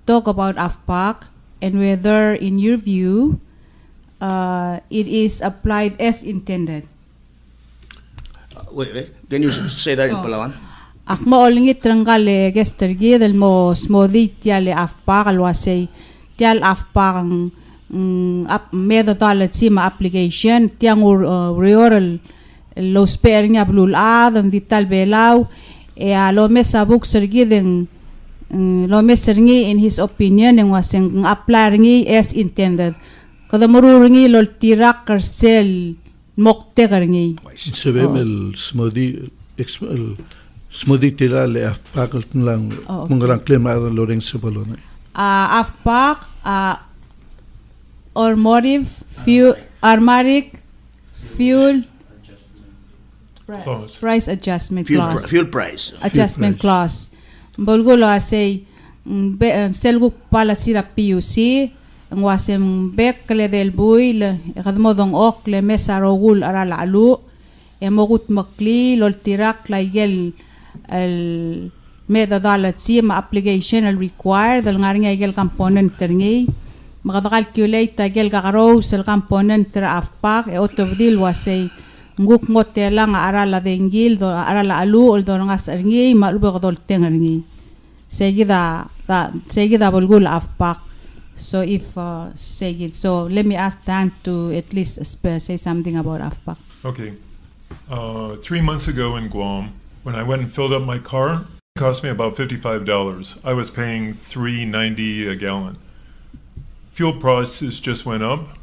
Speaker 3: talk about AFPAC and whether in your view it is applied as intended.
Speaker 1: Wait, can you say that in Palawan?
Speaker 3: Akmo olingit tranggale gestergi del mo smodi tiale AFPAC alwasay tial AFPAC ang methodology sima application tiang reoral lo spare niya blul dan dital belaw lo mesabuk sergi den lo mesergi in his opinion yang waseng apply ngi as intended kada mururngi lo tirak karsel mokte karngi
Speaker 4: sebemel smoothie tira le afpak lang mengarang claim ara loreng sebalone
Speaker 3: afpak automotive fuel armaric fuel
Speaker 2: Clause.
Speaker 3: Price adjustment clause.
Speaker 1: Fuel price.
Speaker 3: Adjustment clause. Bolgulo say selgu pala sira PPUC ngwasem bek le del buil kadmodong ok le mesarogul ara lalu emogut makli lol tirak la yel el medadala ma application al require dal ngaringa yel component terngi calculate gel garo sel component ter afpak e otobdil wasay nguk ngotela nga arala dengil do arala alu ol do nga sarngi malubo dol tengarngi seguida bolgul afpak. So if so let me ask Dan to at least say something about afpak.
Speaker 2: Okay. 3 months ago in Guam, when I went and filled up my car, it cost me about $55. I was paying $3.90 a gallon. Fuel prices just went up.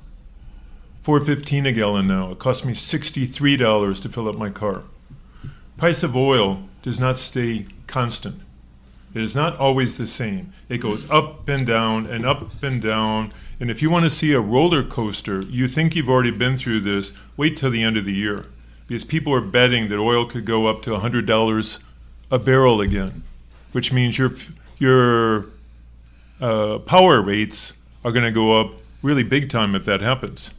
Speaker 2: $4.15 a gallon now. It cost me $63 to fill up my car. Price of oil does not stay constant. It is not always the same. It goes up and down and up and down. And if you want to see a roller coaster, you think you've already been through this, wait till the end of the year. Because people are betting that oil could go up to $100 a barrel again, which means your power rates are going to go up really big time if that happens.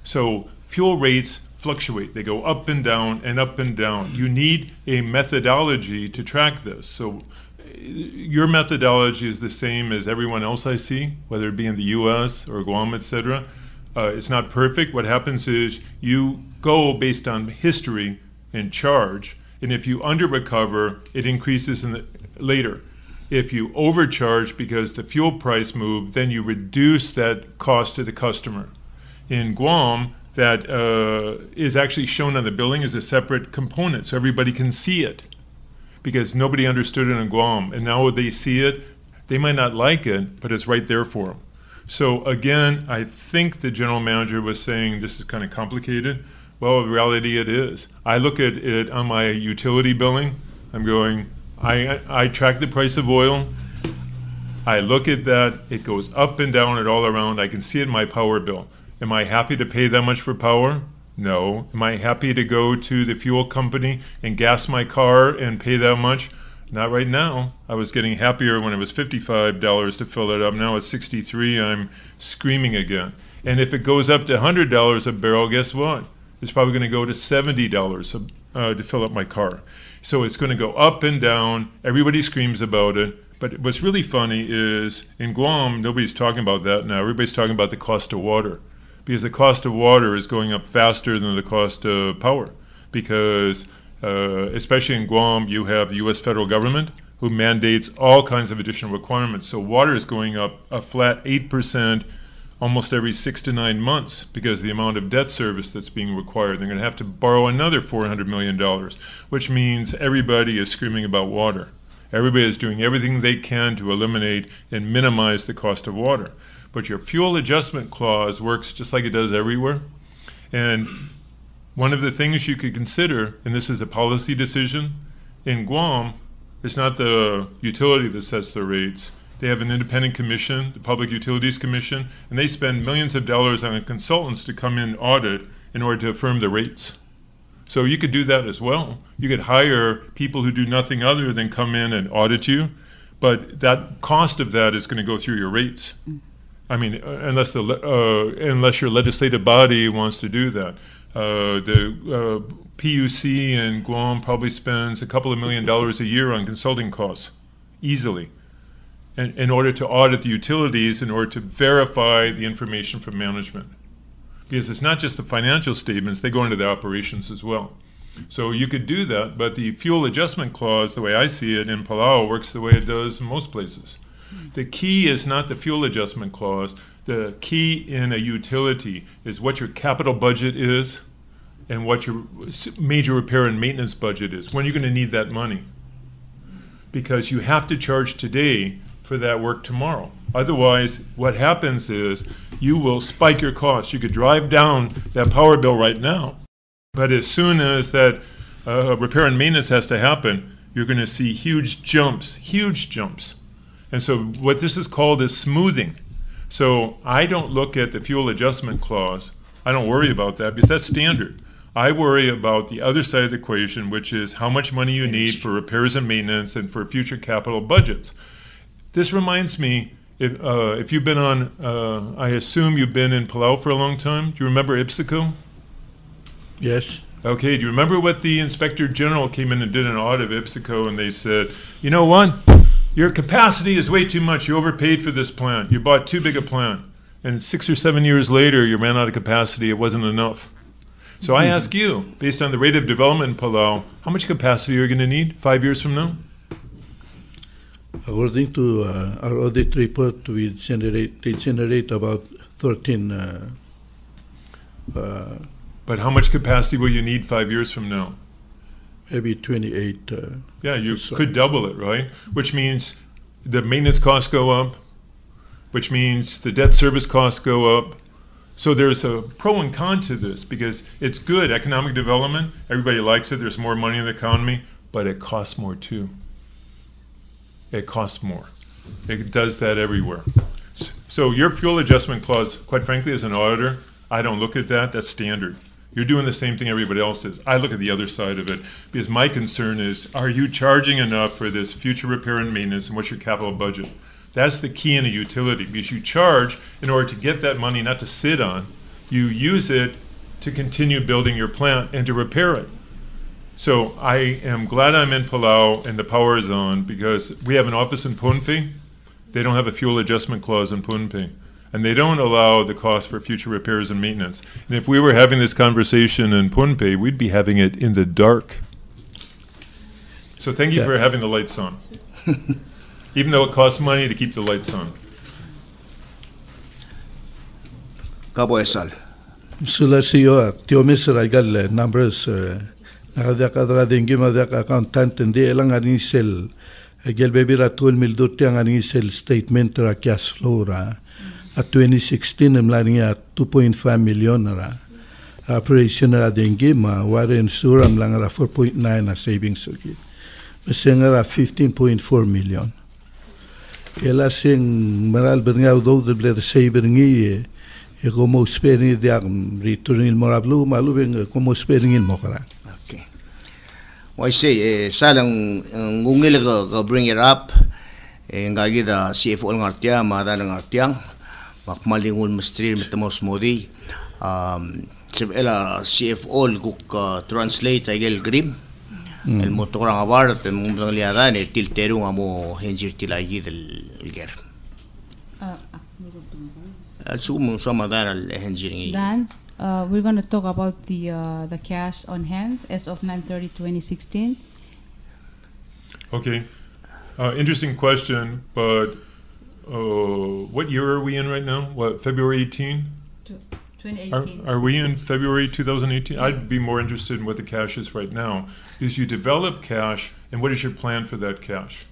Speaker 2: So fuel rates fluctuate. They go up and down and up and down. You need a methodology to track this. So your methodology is the same as everyone else I see, whether it be in the US or Guam, etc. It's not perfect. What happens is you go based on history and charge, and if you under-recover, it increases later. If you overcharge because the fuel price moved, then you reduce that cost to the customer. In Guam, that is actually shown on the billing as a separate component, so everybody can see it, because nobody understood it in Guam, and now they see it, they might not like it, but it's right there for them. So again, I think the general manager was saying this is kind of complicated. Well, in reality it is. I look at it on my utility billing, I'm going, I track the price of oil, I look at that, it goes up and down and all around, I can see it in my power bill. Am I happy to pay that much for power? No. Am I happy to go to the fuel company and gas my car and pay that much? Not right now. I was getting happier when it was $55 to fill it up. Now it's $63. I'm screaming again. And if it goes up to $100 a barrel, guess what? It's probably going to go to $70 to fill up my car. So it's going to go up and down. Everybody screams about it. But what's really funny is in Guam, nobody's talking about that now. Everybody's talking about the cost of water, because the cost of water is going up faster than the cost of power. Because especially in Guam, you have the U.S. federal government who mandates all kinds of additional requirements. So water is going up a flat 8% almost every 6 to 9 months because of the amount of debt service that's being required. They're going to have to borrow another $400 million, which means everybody is screaming about water. Everybody is doing everything they can to eliminate and minimize the cost of water. But your fuel adjustment clause works just like it does everywhere. And one of the things you could consider, and this is a policy decision, in Guam, it's not the utility that sets the rates. They have an independent commission, the Public Utilities Commission, and they spend millions of dollars on consultants to come in audit in order to affirm the rates. So you could do that as well. You could hire people who do nothing other than come in and audit you, but that cost of that is going to go through your rates. I mean, unless your legislative body wants to do that. The PPUC in Guam probably spends a couple of $1 million a year on consulting costs, easily, in order to audit the utilities, in order to verify the information from management. Because it's not just the financial statements, they go into the operations as well. So you could do that, but the fuel adjustment clause, the way I see it in Palau, works the way it does in most places. The key is not the fuel adjustment clause. The key in a utility is what your capital budget is and what your major repair and maintenance budget is. When are you going to need that money? Because you have to charge today for that work tomorrow. Otherwise, what happens is you will spike your costs. You could drive down that power bill right now, but as soon as that repair and maintenance has to happen, you're going to see huge jumps. And so what this is called is smoothing. So I don't look at the fuel adjustment clause. I don't worry about that because that's standard. I worry about the other side of the equation, which is how much money you need for repairs and maintenance and for future capital budgets. This reminds me, if you've been on, I assume you've been in Palau for a long time. Do you remember Ipsico?
Speaker 4: Yes.
Speaker 2: Okay, do you remember what the Inspector General came in and did an audit of Ipsico, and they said, you know what? Your capacity is way too much. You overpaid for this plant. You bought too big a plant. And 6 or 7 years later, you ran out of capacity. It wasn't enough. So I ask you, based on the rate of development in Palau, how much capacity are you going to need 5 years from now?
Speaker 4: According to our audit report, they generate about 13.
Speaker 2: But how much capacity will you need 5 years from now?
Speaker 4: Maybe 28.
Speaker 2: Yeah, you could double it, right? Which means the maintenance costs go up, which means the debt service costs go up. So there's a pro and con to this, because it's good economic development. Everybody likes it. There's more money in the economy, but it costs more too. It costs more. It does that everywhere. So your fuel adjustment clause, quite frankly, as an auditor, I don't look at that. That's standard. You're doing the same thing everybody else is. I look at the other side of it, because my concern is, are you charging enough for this future repair and maintenance, and what's your capital budget? That's the key in a utility, because you charge in order to get that money, not to sit on. You use it to continue building your plant and to repair it. So I am glad I'm in Palau and the power is on, because we have an office in Pohnpei. They don't have a fuel adjustment clause in Pohnpei. And they don't allow the cost for future repairs and maintenance. And if we were having this conversation in Pohnpei, we'd be having it in the dark. So thank you for having the lights on. Even though it costs money to keep the lights on.
Speaker 1: Cabo Esal.
Speaker 4: Sula siyo, tiomis ragal numbers. Nakadaka dingi madaka accountant hindi elang aning sel. Agel baby ratul milduti ang aning sel statement ra cash flow ra. At 2016 amlang niya 2.5 million ra. Operation ra dingi ma waren sura amlang ra 4.9 na savings ugi. Maseng ra 15.4 million. Ela sing maral berngaw do de bled saver ngi e como speni de returning morablu malu beng como speni mo kara.
Speaker 1: Okay. Why say salang ngungil ka bring it up ngagi da CFO ngartia mada ngartiang makmalingun mastri metamos modi sebela CFO guk translate agel grim el motorang award el mong liadan e tilterung amo henjir tilagi del ger asum samadan al henjiring
Speaker 3: Dan, we're going to talk about the cash on hand as of 9/30/2016.
Speaker 2: Okay. Interesting question, but what year are we in right now? What, February 18?
Speaker 3: 2018.
Speaker 2: Are we in February 2018? I'd be more interested in what the cash is right now. Is you develop cash, and what is your plan for that cash?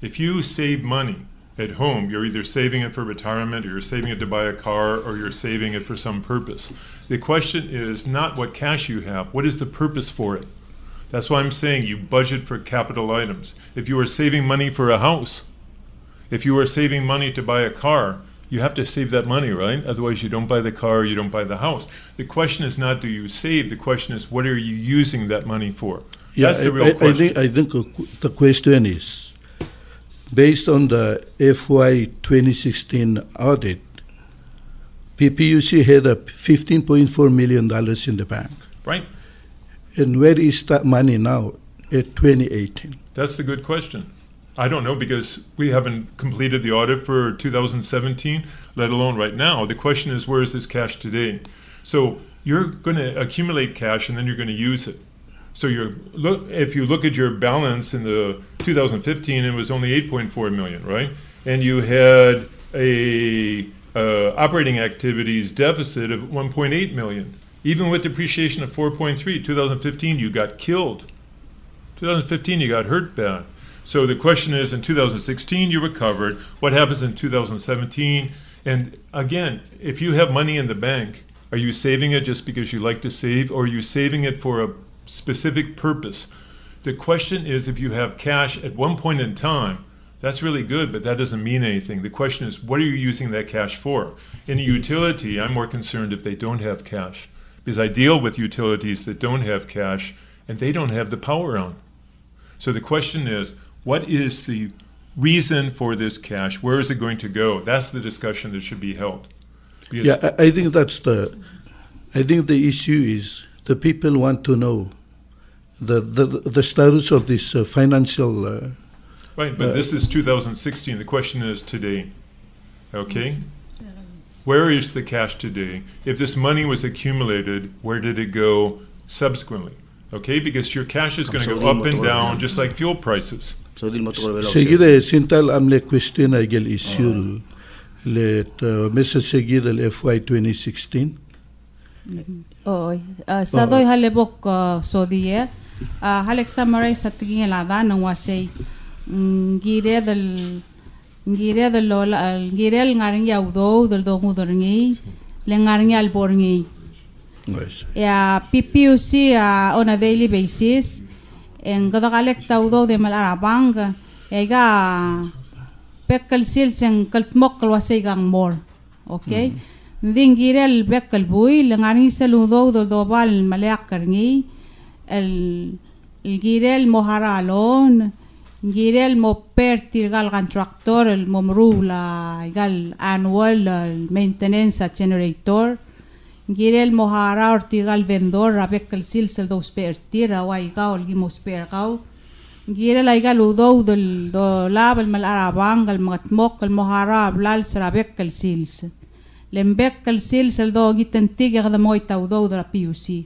Speaker 2: If you save money at home, you're either saving it for retirement, or you're saving it to buy a car, or you're saving it for some purpose. The question is not what cash you have, what is the purpose for it? That's why I'm saying you budget for capital items. If you are saving money for a house, if you are saving money to buy a car, you have to save that money, right? Otherwise you don't buy the car, you don't buy the house. The question is not do you save, the question is what are you using that money for?
Speaker 4: Yeah,
Speaker 2: that's the real question.
Speaker 4: I think the question is, based on the FY 2016 audit, PPUC had a $15.4 million in the bank.
Speaker 2: Right.
Speaker 4: And where is that money now at 2018?
Speaker 2: That's the good question. I don't know, because we haven't completed the audit for 2017, let alone right now. The question is, where is this cash today? So you're going to accumulate cash and then you're going to use it. So if you look at your balance in the 2015, it was only 8.4 million, right? And you had a operating activities deficit of 1.8 million. Even with depreciation of 4.3, 2015 you got killed. 2015 you got hurt bad. So the question is, in 2016 you recovered. What happens in 2017? And again, if you have money in the bank, are you saving it just because you like to save, or are you saving it for a specific purpose? The question is, if you have cash at one point in time, that's really good, but that doesn't mean anything. The question is, what are you using that cash for? In a utility, I'm more concerned if they don't have cash. because I deal with utilities that don't have cash and they don't have the power on. So the question is, what is the reason for this cash? Where is it going to go? That's the discussion that should be held. Because
Speaker 4: Yeah, I think I think the issue is the people want to know the status of this financial.
Speaker 2: right, but this is 2016. The question is today. Okay? Where is the cash today? If this money was accumulated, where did it go subsequently? Okay, because your cash is going to go up and down just like fuel prices.
Speaker 1: So di mo to ko
Speaker 4: Seguida sintal amle question agel issue let message seguida el FY 2016.
Speaker 3: Sadoy halebok sodie halek summarize sa tingin lada nang wasay ngire del lola ngire ngaring yaudo del do mudorngi le ngaring alborngi ya PPUC on a daily basis en kada kalek taudo de malarabang ega pekal sils en kaltmok kalwasay gang more okay Dingirel bekal buy lengaring saludo do dobal malak karngi el girel moharalon girel mo pertir gal contractor el momrula gal annual maintenance generator girel mohara ortigal vendor bekal silsel do pertir awai gal gimos pergau girel ay gal udo do lab el malarabang el matmok el mohara blal sra bekal sils lembek kalsil do gitantig ya da moy tawdo da PPUC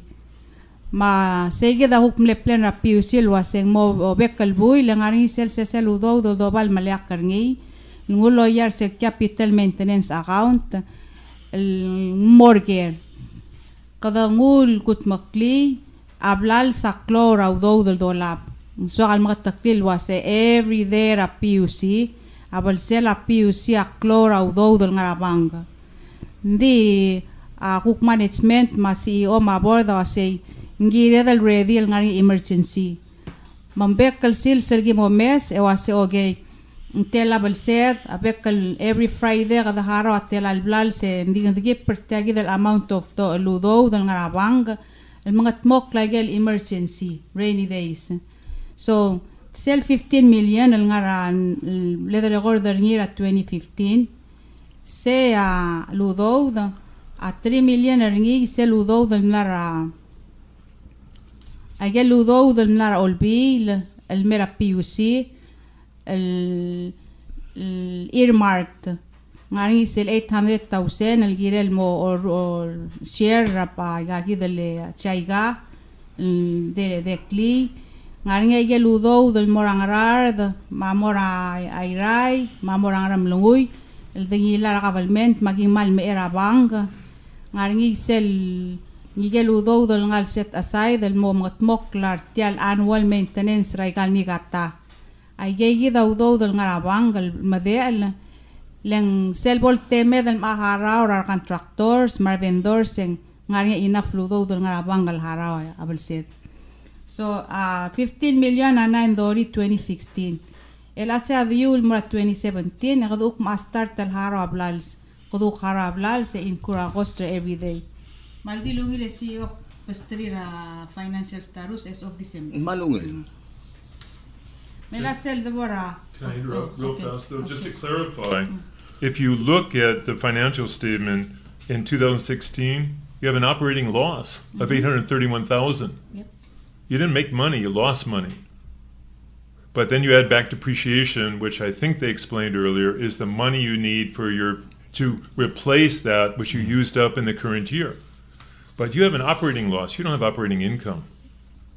Speaker 3: ma sege da hukm le plan PPUC lo aseng mo bekal buy langari sel udo do bal malyak karngi ngulo yar se capital maintenance account el mortgage kada ngul kut makli ablal saklo rawdo do lab so al magatakil wase every day a PPUC abal sel a PPUC a clora rawdo do ngarabanga Ndi cook management ma CEO ma board say ngire dal ready el ngari emergency mambek kal sil selgi mo mes e wase oge tela bal sed abekal every Friday kada haro tela al blal se ndigi pertagi del amount of the ludo dal ngarabang el mga tmok lagi el emergency rainy days so sel 15 million el ngara leather order ngira 2015 se ludo a 3 million ringi se ludo del nara agel ludo del nara olbil el mera PPUC el earmarked ngari sel 800,000 el girel mo share pa gagi del chaiga de kli ngari agel ludo del morangarad mamora airai mamorangaram lunguy el dengila cabalment maging mal me era bang ngaringi sel ngigeludo dol ngal set aside del mo matmok lartial annual maintenance raigal nigata ay gegi daudo dol ngarabang el madel leng sel volteme del mahara or contractors mar vendors en ngaringi enough ludo dol ngarabang el hara abel set so 15 million ana in dori 2016 El hace adiul mura 2017 ngaduk ma start al haro ablals quduk haro ablals in kura agosto every day maldi lungi le CEO pastrira financial status as of December
Speaker 1: malungil
Speaker 3: mela sel debora.
Speaker 2: Can I interrupt real fast though? Just to clarify, if you look at the financial statement in 2016, you have an operating loss of 831,000.
Speaker 3: Yep.
Speaker 2: You didn't make money, you lost money. But then you add back depreciation, which I think they explained earlier, is the money you need for to replace that which you used up in the current year. But you have an operating loss. You don't have operating income.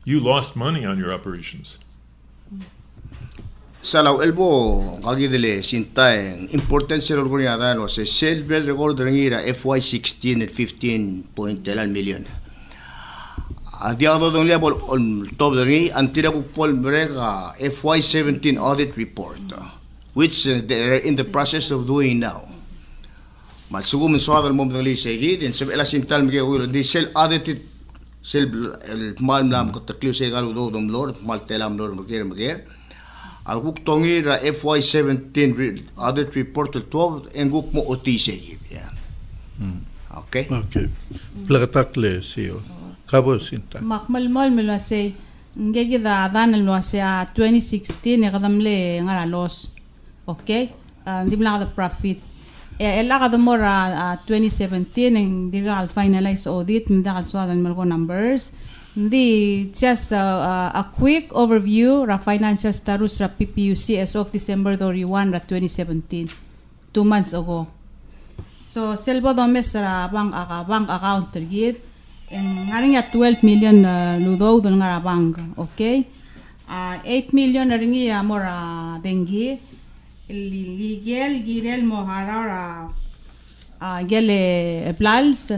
Speaker 2: You lost money on your operations.
Speaker 1: Salaw elbo kagidele sintaeng important sir organiada no se sel bel record ngira FY16 at 15.1 million. Adiado don level on top the antira ko pol brega FY17 audit report which they're in the process of doing now. Malsugo min soadal mom dali segi din se ela sintal mge ulo di sel audited sel el mal nam ko takliw se galu do dom lord mal telam lord mger al guk tongira FY17 audit report 12 en guk mo oti segi Okay?
Speaker 4: Okay. Plakatakle siyo. Kabo Hasinta.
Speaker 3: Makmalmol milwase ngegi da dan milwase 2016 ekadamle ngara loss. Okay? Di blang the profit. Ela kadamora 2017 ng digal finalize audit ndagal swadan malgo numbers. Di just a quick overview ra financial status ra PPUC as of December 31 ra 2017. 2 months ago. So selbo domes ra bank account tergid en ngaring 12 million ludo dol ngara bank, okay? 8 million ringi mora dengi legal girel mohara gele plals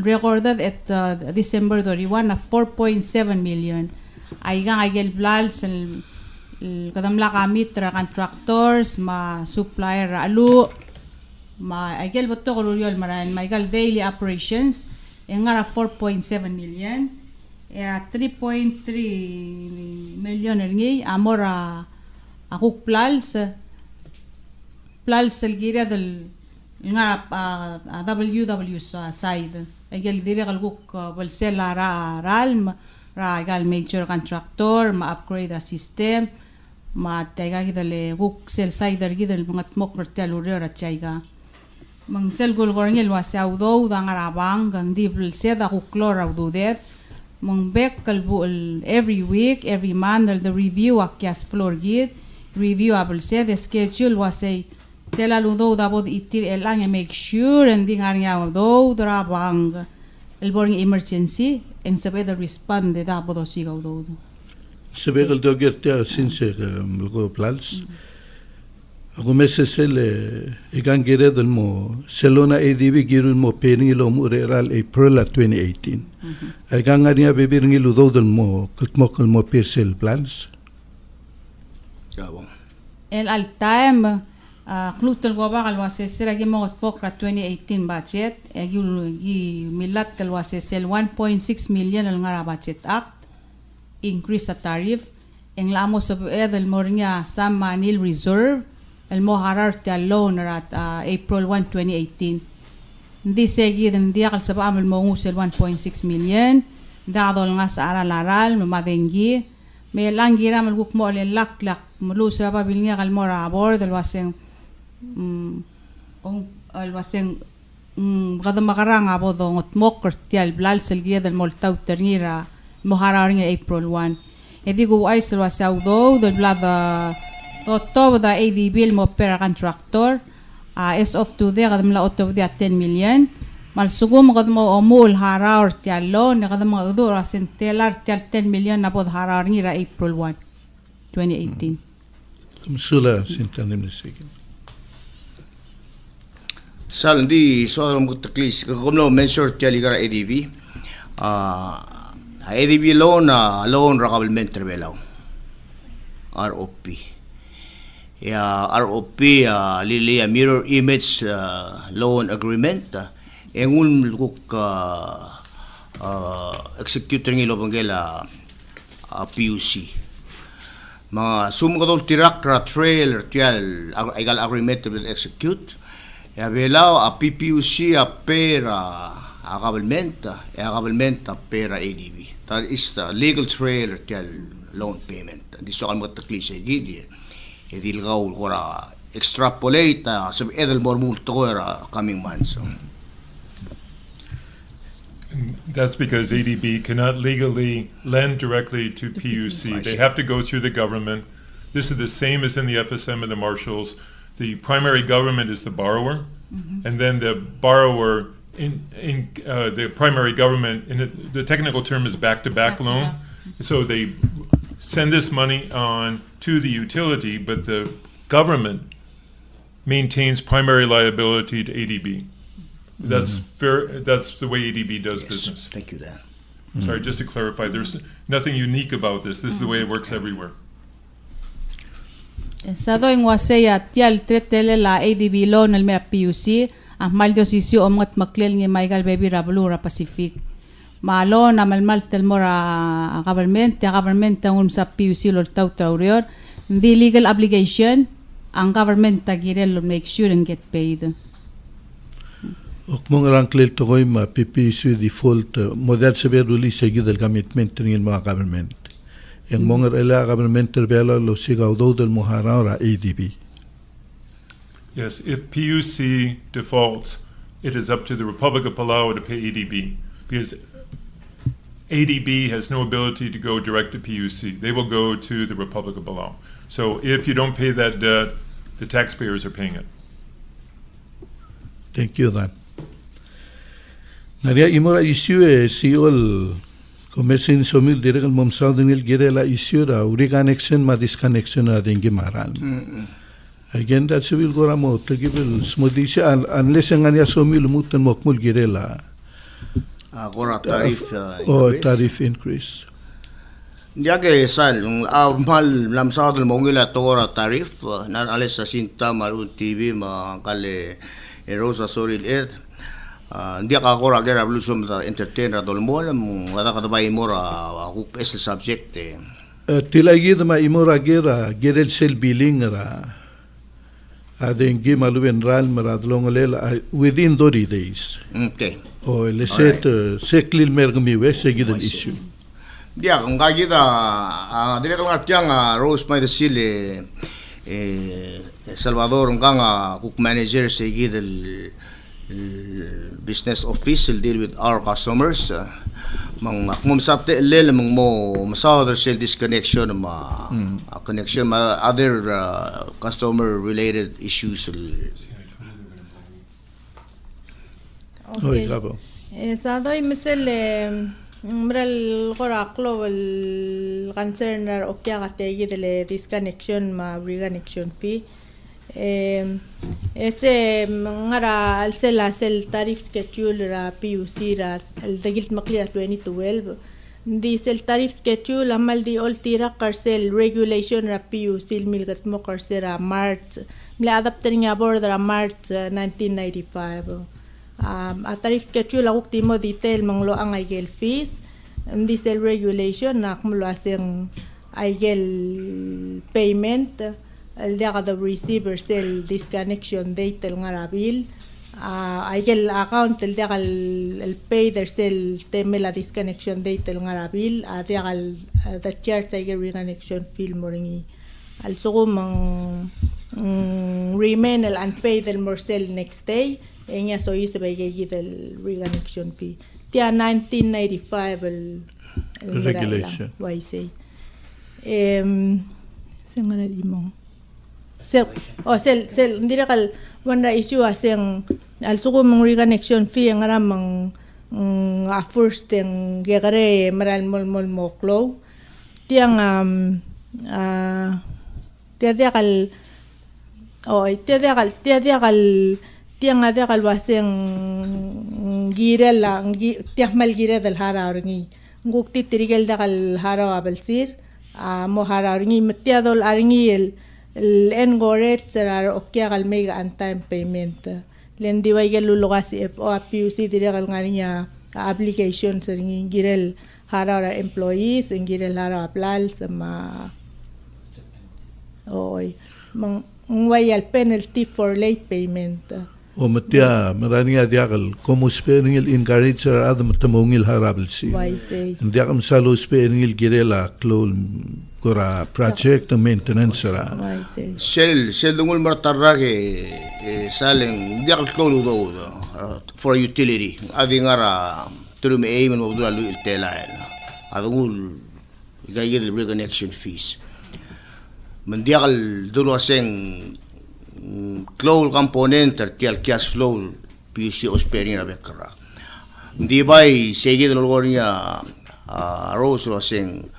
Speaker 3: recorded at December 31 na 4.7 million. Aigang agel plals kadamla kamit ra contractors ma supplier alu ma agel botto koluriol maran maigal daily operations engara 4.7 million 3.3 million ringi amora akuk plals الجيرة ngara WW side agel dire galguk balsela ra gal major contractor ma upgrade a system ma taiga gidale guk sel side gidal mga tmok telure ra chaiga mang sel gol gorngel wasa udo da ngara bang gandi balseda guk klora ududet mang bek kalbu every week every month the review akyas floor gid review abel the schedule wasay tela ludo da bod itir elang make sure and ding arnya do dra bang el boring emergency en sabe the respond da bod siga do
Speaker 4: sabe el do gertia sinse mlgo plals ako mesesel ikan gere del mo selona ADB girun mo pening lo mo real April 2018 ikan arnya bebir ngi ludo del mo kultmokal mo persel plans
Speaker 3: el al time Klutel goba kalwase sira gi mogot pokra 2018 budget gi milat kalwase sel 1.6 million al ngara budget act increase a tariff en la amos of el moringa sam manil reserve el moharar ta loan at April 1 2018 ndi segi den dia kal sabam el mongus el 1.6 million dado nga sa araral madengi me langira mal guk mo le lak mulu sa ba bilnya kal mora abor del waseng alwaseng gada makarang abo do ngot mokr tial blal selgia del moltau ternira mohararing April 1 edigo ay selwa saudo del blada to da ADB mo per contractor as of today gada mla otto dia 10 million mal sugum gada mo omul harar tial lo ne gada mo do rasen telar tial 10 million na bod hararing April 1 2018
Speaker 4: Msula sintanim nisig
Speaker 1: Sal hindi so mo taklis kumno measure tialigar ADB ADB loan recoverment rebelaw ROP ROP lili mirror image loan agreement engun kuk executor ng ilobangela PUC mga sumukatol tirak ra trail tial egal agreement will execute ya belao a PPUC a pera a government a pera ADB. That is the legal trail tial loan payment. Di so kan mataklis gidi. Edil gaul kora extrapolate sa edel more multo kora coming months.
Speaker 2: That's because ADB cannot legally lend directly to PUC. They have to go through the government. This is the same as in the FSM and the marshals. The primary government is the borrower, and then the borrower in the primary government, the technical term is back-to-back loan. So they send this money on to the utility, but the government maintains primary liability to ADB. That's fair. That's the way ADB does business.
Speaker 1: Thank you, Dan.
Speaker 2: Sorry, just to clarify, there's nothing unique about this. This is the way it works everywhere.
Speaker 3: Sado en wasaya tial tretele la ADB loan el mera PUC ang maldio sisyo omat maklel ngi maigal baby rabulura Pacific malo na malmal tel mora government ang sa PUC lo tau taurior the legal obligation ang government tagirel make sure and get paid.
Speaker 4: Och många ranklil to koy ma PPUC default model saber release seguido del commitment ng mga government. Yung mga ela government bela lo sigaw do del muharara ADB.
Speaker 2: Yes, if PUC defaults, it is up to the Republic of Palau to pay ADB, because ADB has no ability to go direct to PUC. They will go to the Republic of Palau. So if you don't pay that debt, the taxpayers are paying it.
Speaker 4: Thank you, Dan. Naria imora issue siol commercial somil direct mom saudingil girela issue ra uri connection ma disconnection na dingi maran. Again, that civil go ramo tagibil smodisha unless ngania somil mutan mokmul girela.
Speaker 1: Agora tariff
Speaker 4: tariff increase.
Speaker 1: Ya que sal mal lamsado el mongila tora tariff na alis Hasinta maru TV ma kale Rosa Soril dia ka agora gera blusum da entertainer dol mol ada ka bay mora hook es subject
Speaker 4: tilagid ma imora gerel sel billing ra adengi maluben ral maradlongolela within 30 days.
Speaker 1: Okay.
Speaker 4: O le set seklil mergmi we seguid el issue.
Speaker 1: Dia kung gagida dire ka ngatiang Rose Maidesil Salvador nga cook manager seguid el business office deal with our customers mang sate lel mang mo masaw sel disconnection ma connection ma other customer related issues.
Speaker 4: Okay.
Speaker 5: Sadoy misal mral qoraklo wal concern okya gategi de disconnection ma reconnection fee ese ngara al tariff schedule ra PUC ra al dagilt maqliya 2012 this el tariff schedule amal di all tira carcel regulation ra PUC milgat mo carcera March mla adapter nga board ra March 1995 a tariff schedule akuk timo detail manglo ang aigel fees this el regulation na kumulo aseng aigel payment el dia the receiver sel disconnection date el ngarabil aigel account el dia el pay der sel temela disconnection date el ngarabil dia the charge aigel reconnection fee moringi al sugum remain el unpaid el morsel next day enya so is bagay del reconnection fee tia 1995 el
Speaker 4: regulation
Speaker 5: why say sengana limong sel ndira kal wanda issue aseng al sugo mong reconnection fee ngara mang first ang gegare maral mol moklo tiang tia tiang ada kal waseng girela tiang mal gira del harawngi ngukti tirigel da kal haraw abelsir mo harawngi metiadol arngi el engoret serar okya kal mega on time payment len diway gel lugasi o PUC dirgal ngarinya application seringi girel haraw employees girel haraw aplal sama oy mang wayal penalty for late payment
Speaker 4: o matia marania diagal como speringil encourage adam tamongil harabel si diagam salo speringil girela klol gora project maintenance ra
Speaker 1: sel dungul martarra ke salen diagal klol do for utility adingara turum aim no do alu tela adungul gayel reconnection fees mendiagal dulu aseng cloud component tial cash flow PUC osperin abekra di bay seguido lornya Rose aseng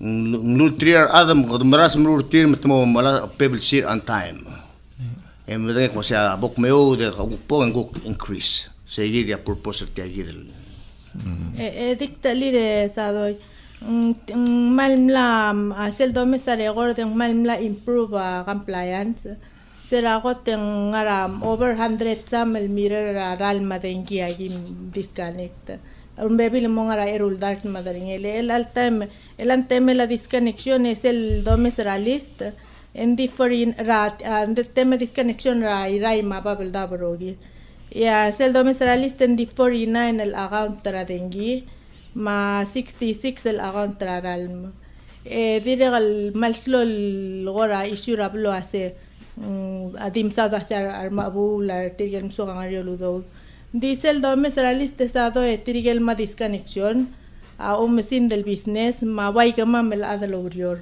Speaker 1: nutrier adam maras nutrier metmo mala pebble seed on time medeng ko sa bok meo de ko ngok increase seguido purpose tiagil
Speaker 5: dictalire sadoy malmla sel domesare gordon malmla improve compliance sera goteng ngaram over 100 samel mirror ral madengi agim disconnect un bebil mongara erul dart madaring el antem la disconnection es el domesera list en different rat and the tema disconnection ra irai ma babel dabrogi Ya sel domicilialis tendi 49 el account tradengi ma 66 el account traralm. Dire al maltlo gora isura blo ase adim sado ase armabul artigel mso ngario ludo. Diesel domicilialis tesado etirigel ma disconnection a mesin del business ma wai kama mel adalorior.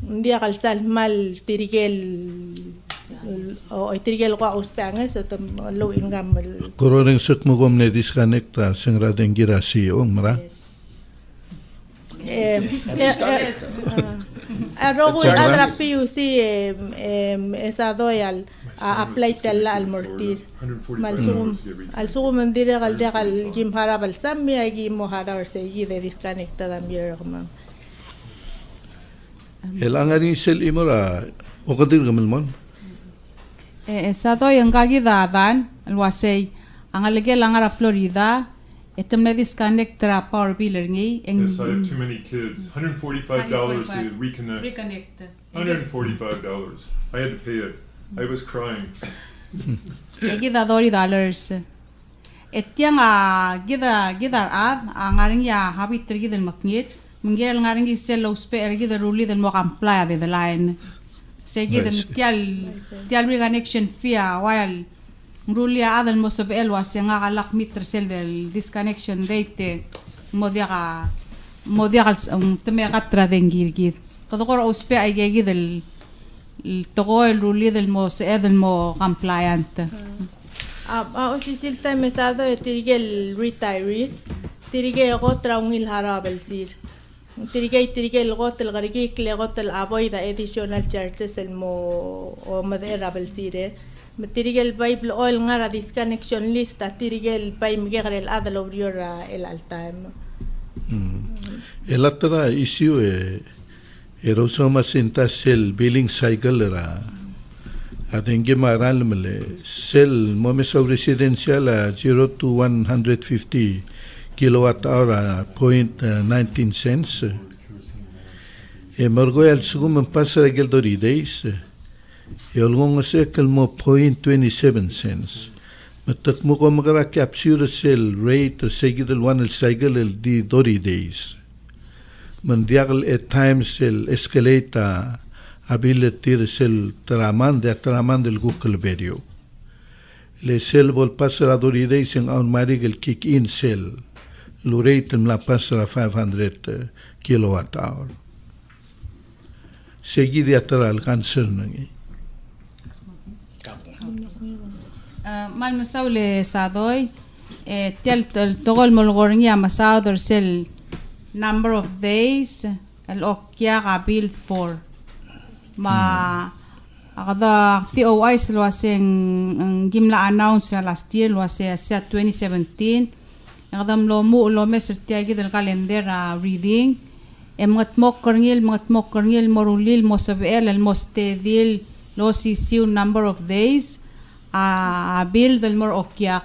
Speaker 5: Dia kalsal mal tirigel o tirigel ko uspanges at low income.
Speaker 4: Kororeng sek mo gom ne disconnecta sengra dengira si mra.
Speaker 5: Arrogo adra PPUC esado al apply tella al mortir. Al sugum mendire gal de gal jim harabal sammi agi mo harar se de disconnecta da mirma.
Speaker 4: El angari sel imora o kadir gamelmon.
Speaker 3: Esado yung kagidadan alwasay ang alagay langara Florida etem na disconnect tra power bill ngi.
Speaker 2: Yes, I have too many kids. $145 to reconnect. $145. I had to pay it. I was crying.
Speaker 3: Gida $30. Etyang gida ang aring ya habit gida maknit. Mungkin ngaring isel lo spare gida ruli del mo comply the line. Say gida tial reconnection fee while ruli adal mo sa bel was nga kalak meter sel del disconnection date modiaga teme katra dengir gid. Kadokor uspe ay gida el togo el ruli del mo sa del mo compliant.
Speaker 5: Sisil time mesado tirigel retirees tirige otra un il harabel sir. Tirige el gotel garigi kle gotel avoid additional charges el mo o maderabel sire. Tirige el bible oil ngara disconnection list tirige el pay migre el adal obriora el all time.
Speaker 4: El atra issue erosoma sinta sel billing cycle ra. Atengi maral mele sel momesa residencial 0 to 150 kilowatt hour 0.19 cents. Margo al sugum pasa gel dori days. Yolgong sekel mo 0.27 cents. Matak mo ko magara capture sel rate segidel one cycle el di dori days. Mandiagal at times sel escalate ability sel traman del Google video. Le sel vol passer a dori days en aun marigel kick in sel. Lurate la passer a 500 kilowatt hour. Segidi atral cancer nangi.
Speaker 3: Mal masaule sadoy tel togol molgorngia masauder sel number of days el okya bill 4 ma akada TOI lo aseng gimla announce last year lo ase 2017 akadam lo meser tiagi del calendar reading mga tmok morulil mosabel el mostedil lo sisiu number of days bill del mor okyak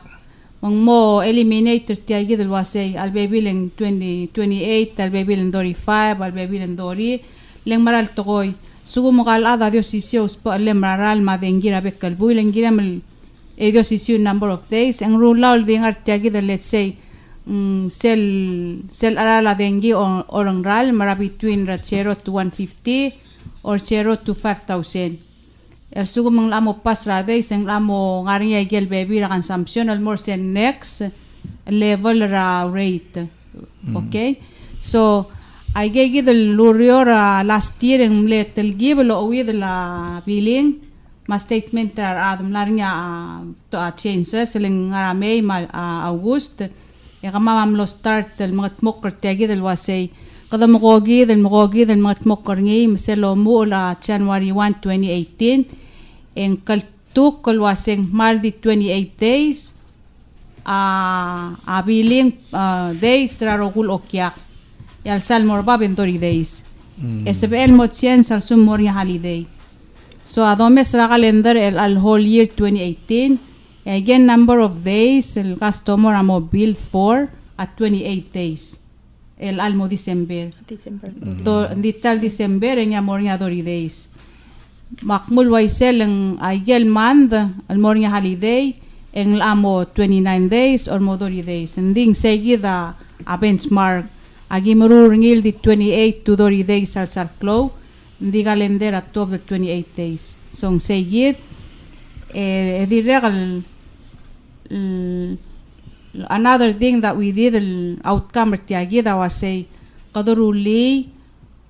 Speaker 3: mo eliminate tiagi del wase al babil en 2028 al babil en 35 al babil en dori leng maral tokoy sugo mo kal ada dios sisiu spo lem maral madengira bekal buil lengira mel dios sisiu number of days en rulal dingar tiagi del let's say sel arala dengi orang ral mara between 0 to 150 or 0 to 5,000 el sugo mang lamo pasra days en lamo ngaring gel baby ra consumption al more sen next level rate. Okay, so I gave the lurior last year en letel give lo with la billing ma statement adam larnya to changes leng May August kama lo start el mga tmoker tiagi del wasay kada mogogi del mga tmoker ngi meselo mo la January 1 2018 en kaltuk kalwaseng maldi 28 days a billing days rarogul okyak yal salmor baben 30 days SBL mo chen sal sumor ya holiday so adomes ra calendar el al whole year 2018 again number of days el customer amo bill 4 at 28 days el almo December dital December en amor ya 30 days makmul waisel ang ayel mand al morning holiday Eng amo 29 days or mo 30 days. And ding seguida a benchmark. Agi marurungil di 28 to 30 days al sarklo. Di kalendera top the 28 days. So seguid di regal another thing that we did outcome tiagida was say kaduruli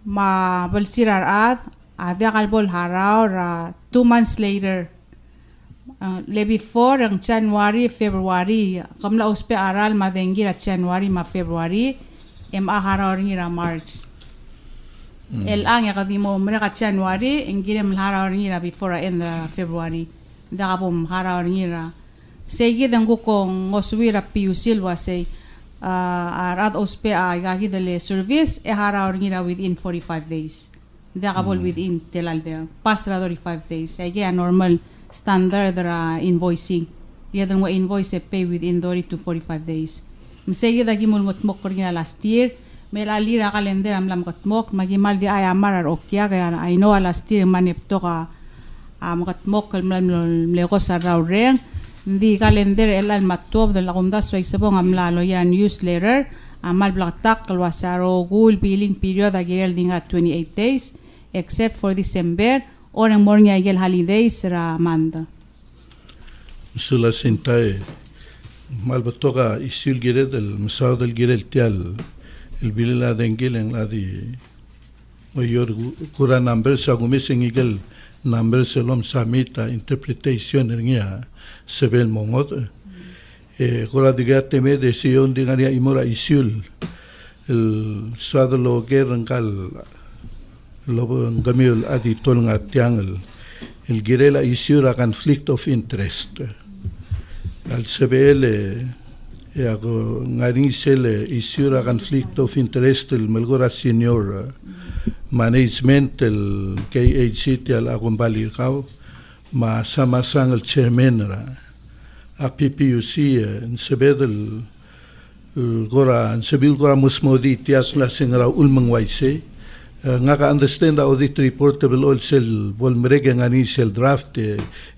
Speaker 3: ma balsirar ada kalbol haraw 2 months later le before ang January February kamla uspe aral madengira January ma February ma haraw ngira March el ang yakadimo mera January ingirem haraw ngira before end February da kapom haraw ngira segi dango kong ngoswira PPUC was say arad ospe gagi dele service haraw ngira within 45 days da kapol within telal there past 35 days a normal standard invoicing dia dan mo invoice pay within 30 to 45 days msegi dagi mul ngotmok ngira last year melali ra calendar amlam ngotmok magimal di ay amar okya kaya I know last year manepto ka ngotmok kalmlam legos araw di calendar elal matob de la kumdas wa isabong amlalo yan newsletter amal blaktak kalwasaro gul billing period agirel dinga 28 days except for December or ang morning agel holidays ra manda
Speaker 4: sula sintae mal batoga isil gired el masad el girel tial el bilila dengil en la di mayor kura number sa gumising igel number selom samita interpretation ngia sebel mongot kura diga teme decision dingaria imora isul el suado lo gerangkal lo ngamil adi tol nga tiangel el girela isura conflict of interest al sebel ako ngaring sele isura conflict of interest el melgora senior management el KHC al agombali kau ma sama-sang el chairman ra a PPUC en sebedel gora en sebil gora musmodi tias la singra ulmang waise nga ka understand the audit report will also vol merege ngani sel draft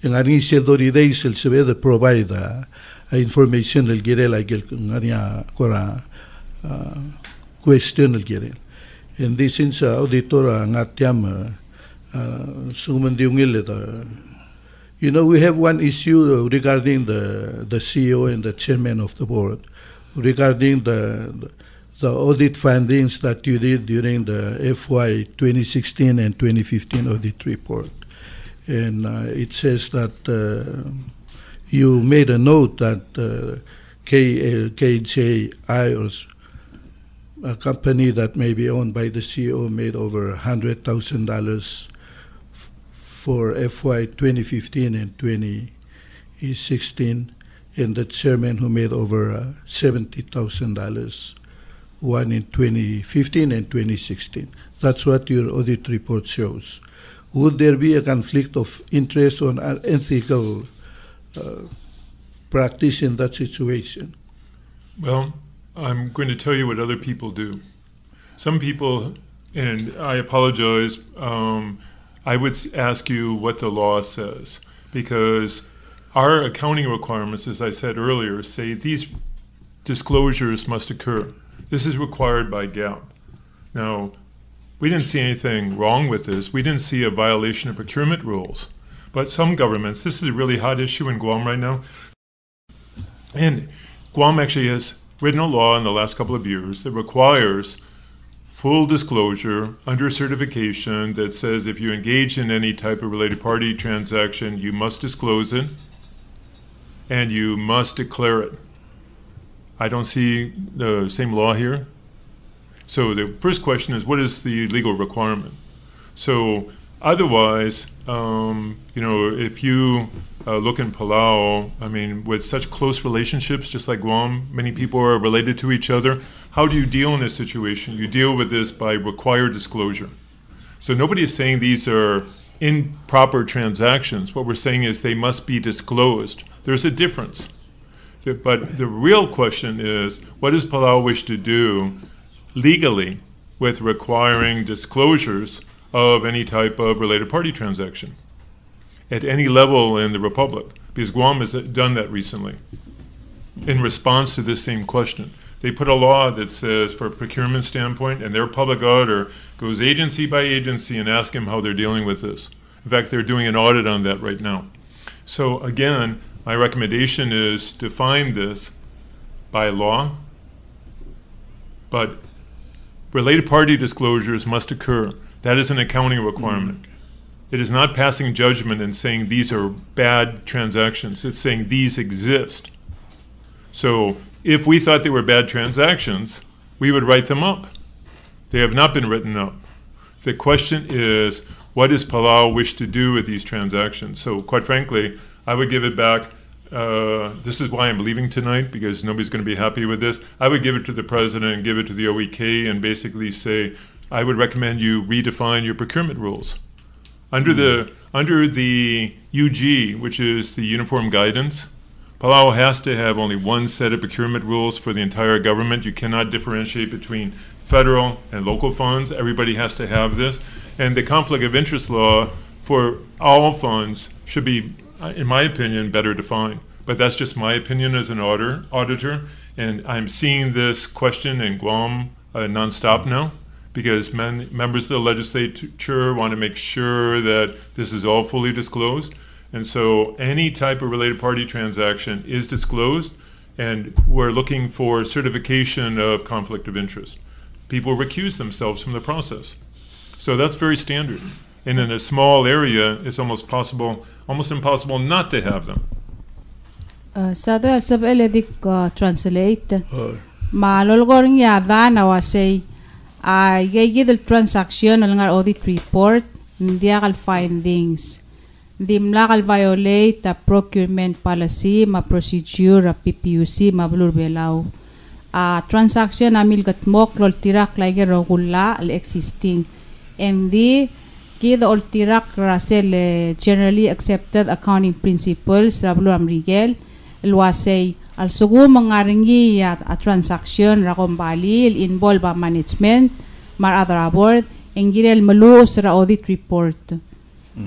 Speaker 4: ngani sel dori days el sebed provide information el girela gel ngania gora question el girel in this instance auditor ngatiam sumandiungil you know we have one issue regarding the CEO and the chairman of the board regarding the audit findings that you did during the FY 2016 and 2015 audit report. And it says that you made a note that KJI, or a company that may be owned by the CEO, made over $100,000 for FY 2015 and 2016, and the chairman who made over $70,000. One in 2015 and 2016. That's what your audit report shows. Would there be a conflict of interest or unethical practice in that situation?
Speaker 2: Well, I'm going to tell you what other people do. Some people, and I apologize, I would ask you what the law says, because our accounting requirements, as I said earlier, say these disclosures must occur. This is required by GAAP. Now, we didn't see anything wrong with this. We didn't see a violation of procurement rules. But some governments, this is a really hot issue in Guam right now. And Guam actually has written a law in the last couple of years that requires full disclosure under certification that says if you engage in any type of related party transaction, you must disclose it and you must declare it. I don't see the same law here. So the first question is, what is the legal requirement? So otherwise, if you look in Palau, I mean, with such close relationships, just like Guam, many people are related to each other. How do you deal in this situation? You deal with this by required disclosure. So nobody is saying these are improper transactions. What we're saying is they must be disclosed. There's a difference. But the real question is, what does Palau wish to do legally with requiring disclosures of any type of related party transaction at any level in the Republic? because Guam has done that recently in response to this same question. They put a law that says, for a procurement standpoint, and their public auditor goes agency by agency and asks them how they're dealing with this. In fact, they're doing an audit on that right now. So again, my recommendation is to define this by law, but related party disclosures must occur. That is an accounting requirement. It is not passing judgment and saying these are bad transactions. It's saying these exist. So if we thought they were bad transactions, we would write them up. They have not been written up. The question is, what does Palau wish to do with these transactions? So quite frankly, I would give it back. This is why I'm leaving tonight, because nobody's going to be happy with this. I would give it to the president and give it to the OEK and basically say, I would recommend you redefine your procurement rules. Under the UG, which is the Uniform Guidance, Palau has to have only one set of procurement rules for the entire government. You cannot differentiate between federal and local funds. Everybody has to have this. And the conflict of interest law for all funds should be, in my opinion, better defined. But that's just my opinion as an auditor. And I'm seeing this question in Guam nonstop now, because members of the legislature want to make sure that this is all fully disclosed. And so any type of related party transaction is disclosed, and we're looking for certification of conflict of interest. People recuse themselves from the process. So that's very standard. And in a small area, it's almost impossible not to have them.
Speaker 3: Sado al sabele dik translate. Ma lolgoring ya dana wasay gigil transaction al ngar audit report ndiagal findings. Dimlagal violate a procurement policy ma procedure a PPUC ma blur belaw. Transaction amil gatmok lol tirak lagi regular al existing. And the kid ol tirak rasel generally accepted accounting principles rablo amrigel elwasay al sugu mangaringi a transaction rakombali il involve a management mar other board engirel malus ra audit report.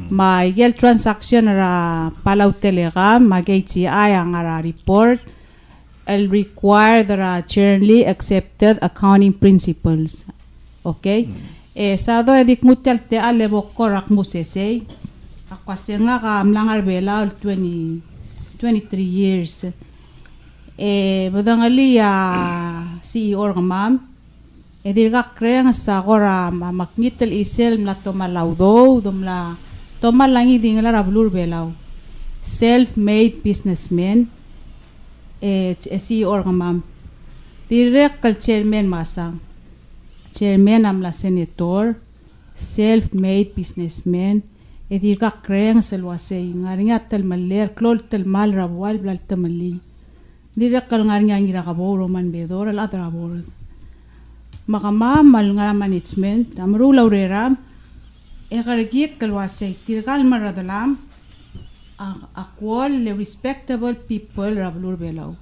Speaker 3: Ma igel transaction ra Palau Telegram ma GTI ang ara report el require the generally accepted accounting principles. Okay? Sado edik mutel te ale bokorak musese akwasenga ka amlangar bela 23 years. Badangali CEO gamam edirga kreng sa gora maknitel isel mlato malaudo domla tomalangi dingla rablur belaw. Self-made businessman CEO gamam direct chairman masang chairman amla senator, self-made businessman, edirga kreng selwasay ngaringa tel maler klol tel mal rabwal blal tamali. Direk kal ngaringa ngira kabo roman bedor al adra board. Makama mal ngara management amru laureram egargik kalwasay tirgal maradalam akwal le respectable people rablur belaw.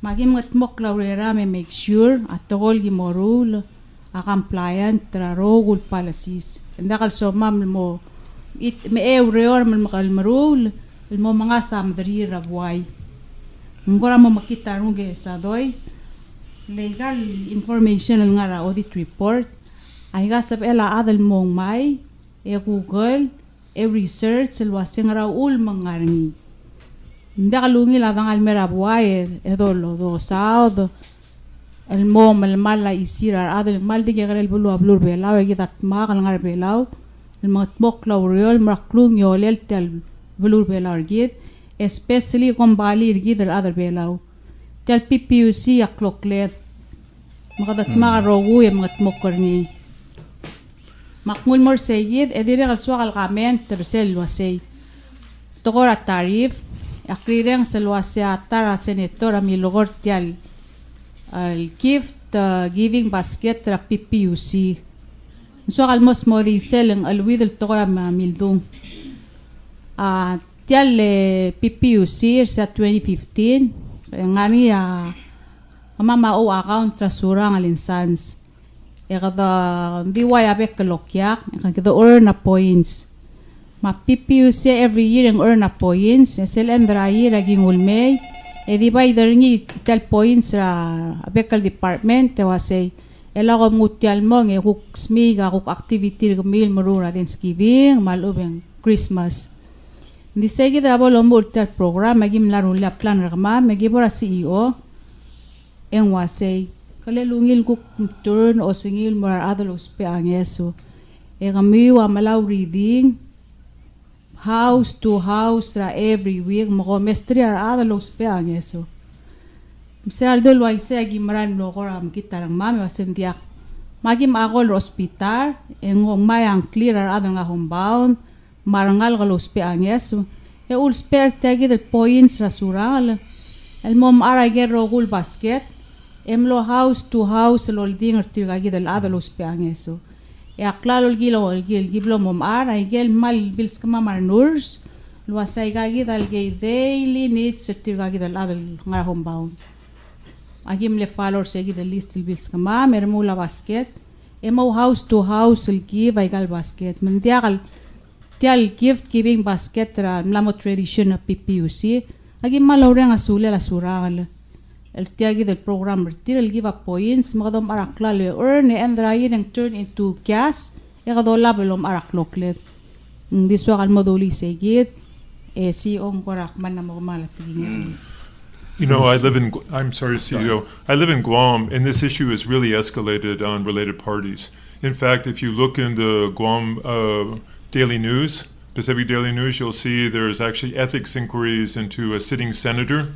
Speaker 3: Magim ngatmok laureram make sure atol gimorul a compliant rogul policies. Ndakal so mam mo it me reor mal makal marul mo mga samdri rabway. Ngora mo makita runge sa doy legal information al ngara audit report ay gasab ela adal mong may Google research selwasing ra ul mangarni. Ndakalungi la dangal merabway edolo do saud el mom el mala isira adel mal de gegal bulu ablur belaw gidat magal ngar belaw el matmok lauriol maklung yolel tel blur belaw gid especially kombali gid el other belaw tel PPUC akloklet magadat marogu yam matmok korni makmul mor sayid edire gal swal gamen tersel wasay togora Tariff akrireng selwasya tara senator amilogor tel al gift giving basket ra PPUC. So almost Maidesil ang alwidel to kaya mildung. Tial PPUC sa 2015 ngami mama o account trasura ng linsans. Kada diwaya be kalokyak kada earn na points. Ma PPUC every year ang earn a points, sel endrai raging ulmay, di ba idaringi tel points ra bekal department te wasay ela ko mutial mo nge kuk smiga kuk activity mil marura Thanksgiving malubeng Christmas. Di segi da bolo murtal program magim larun la plan rama magibora CEO en wasay kalelungil kuk turn o singil mar adalos pe angeso. E kamiwa malaw reading house to house ra every week mo mestri ar adalos pe angeso. Msar dol wa isa gimran lo koram kita lang mami wasendiak magim agol hospital engong mayang clear ar adang homebound marangal galos pe angeso e ul spare tagi the points rasural el mom ara gerro gul basket emlo house to house lol dinger tirgagi del adalos pe angeso e aklalo gil giblo mom ara igel mal bils kama marnurs lo asay gagi dal gay daily needs tirgagi del adal nga homebound agim le follow segi the list bills kama mermula basket emo house to house give igal basket mendiagal tial gift giving basket ra mlamo tradition of PPUC agim maloreng asule la surangal el tiagi del program retirel give a points magadom arakla le earn and rain and turn into cash e gadola belom arakloklet diswa al moduli segit e si on korak man na mo malatigin.
Speaker 2: You know, I'm sorry, CEO, I live in Guam, and this issue has really escalated on related parties. In fact, if you look in the Guam Daily News, Pacific Daily News, you'll see there's actually ethics inquiries into a sitting senator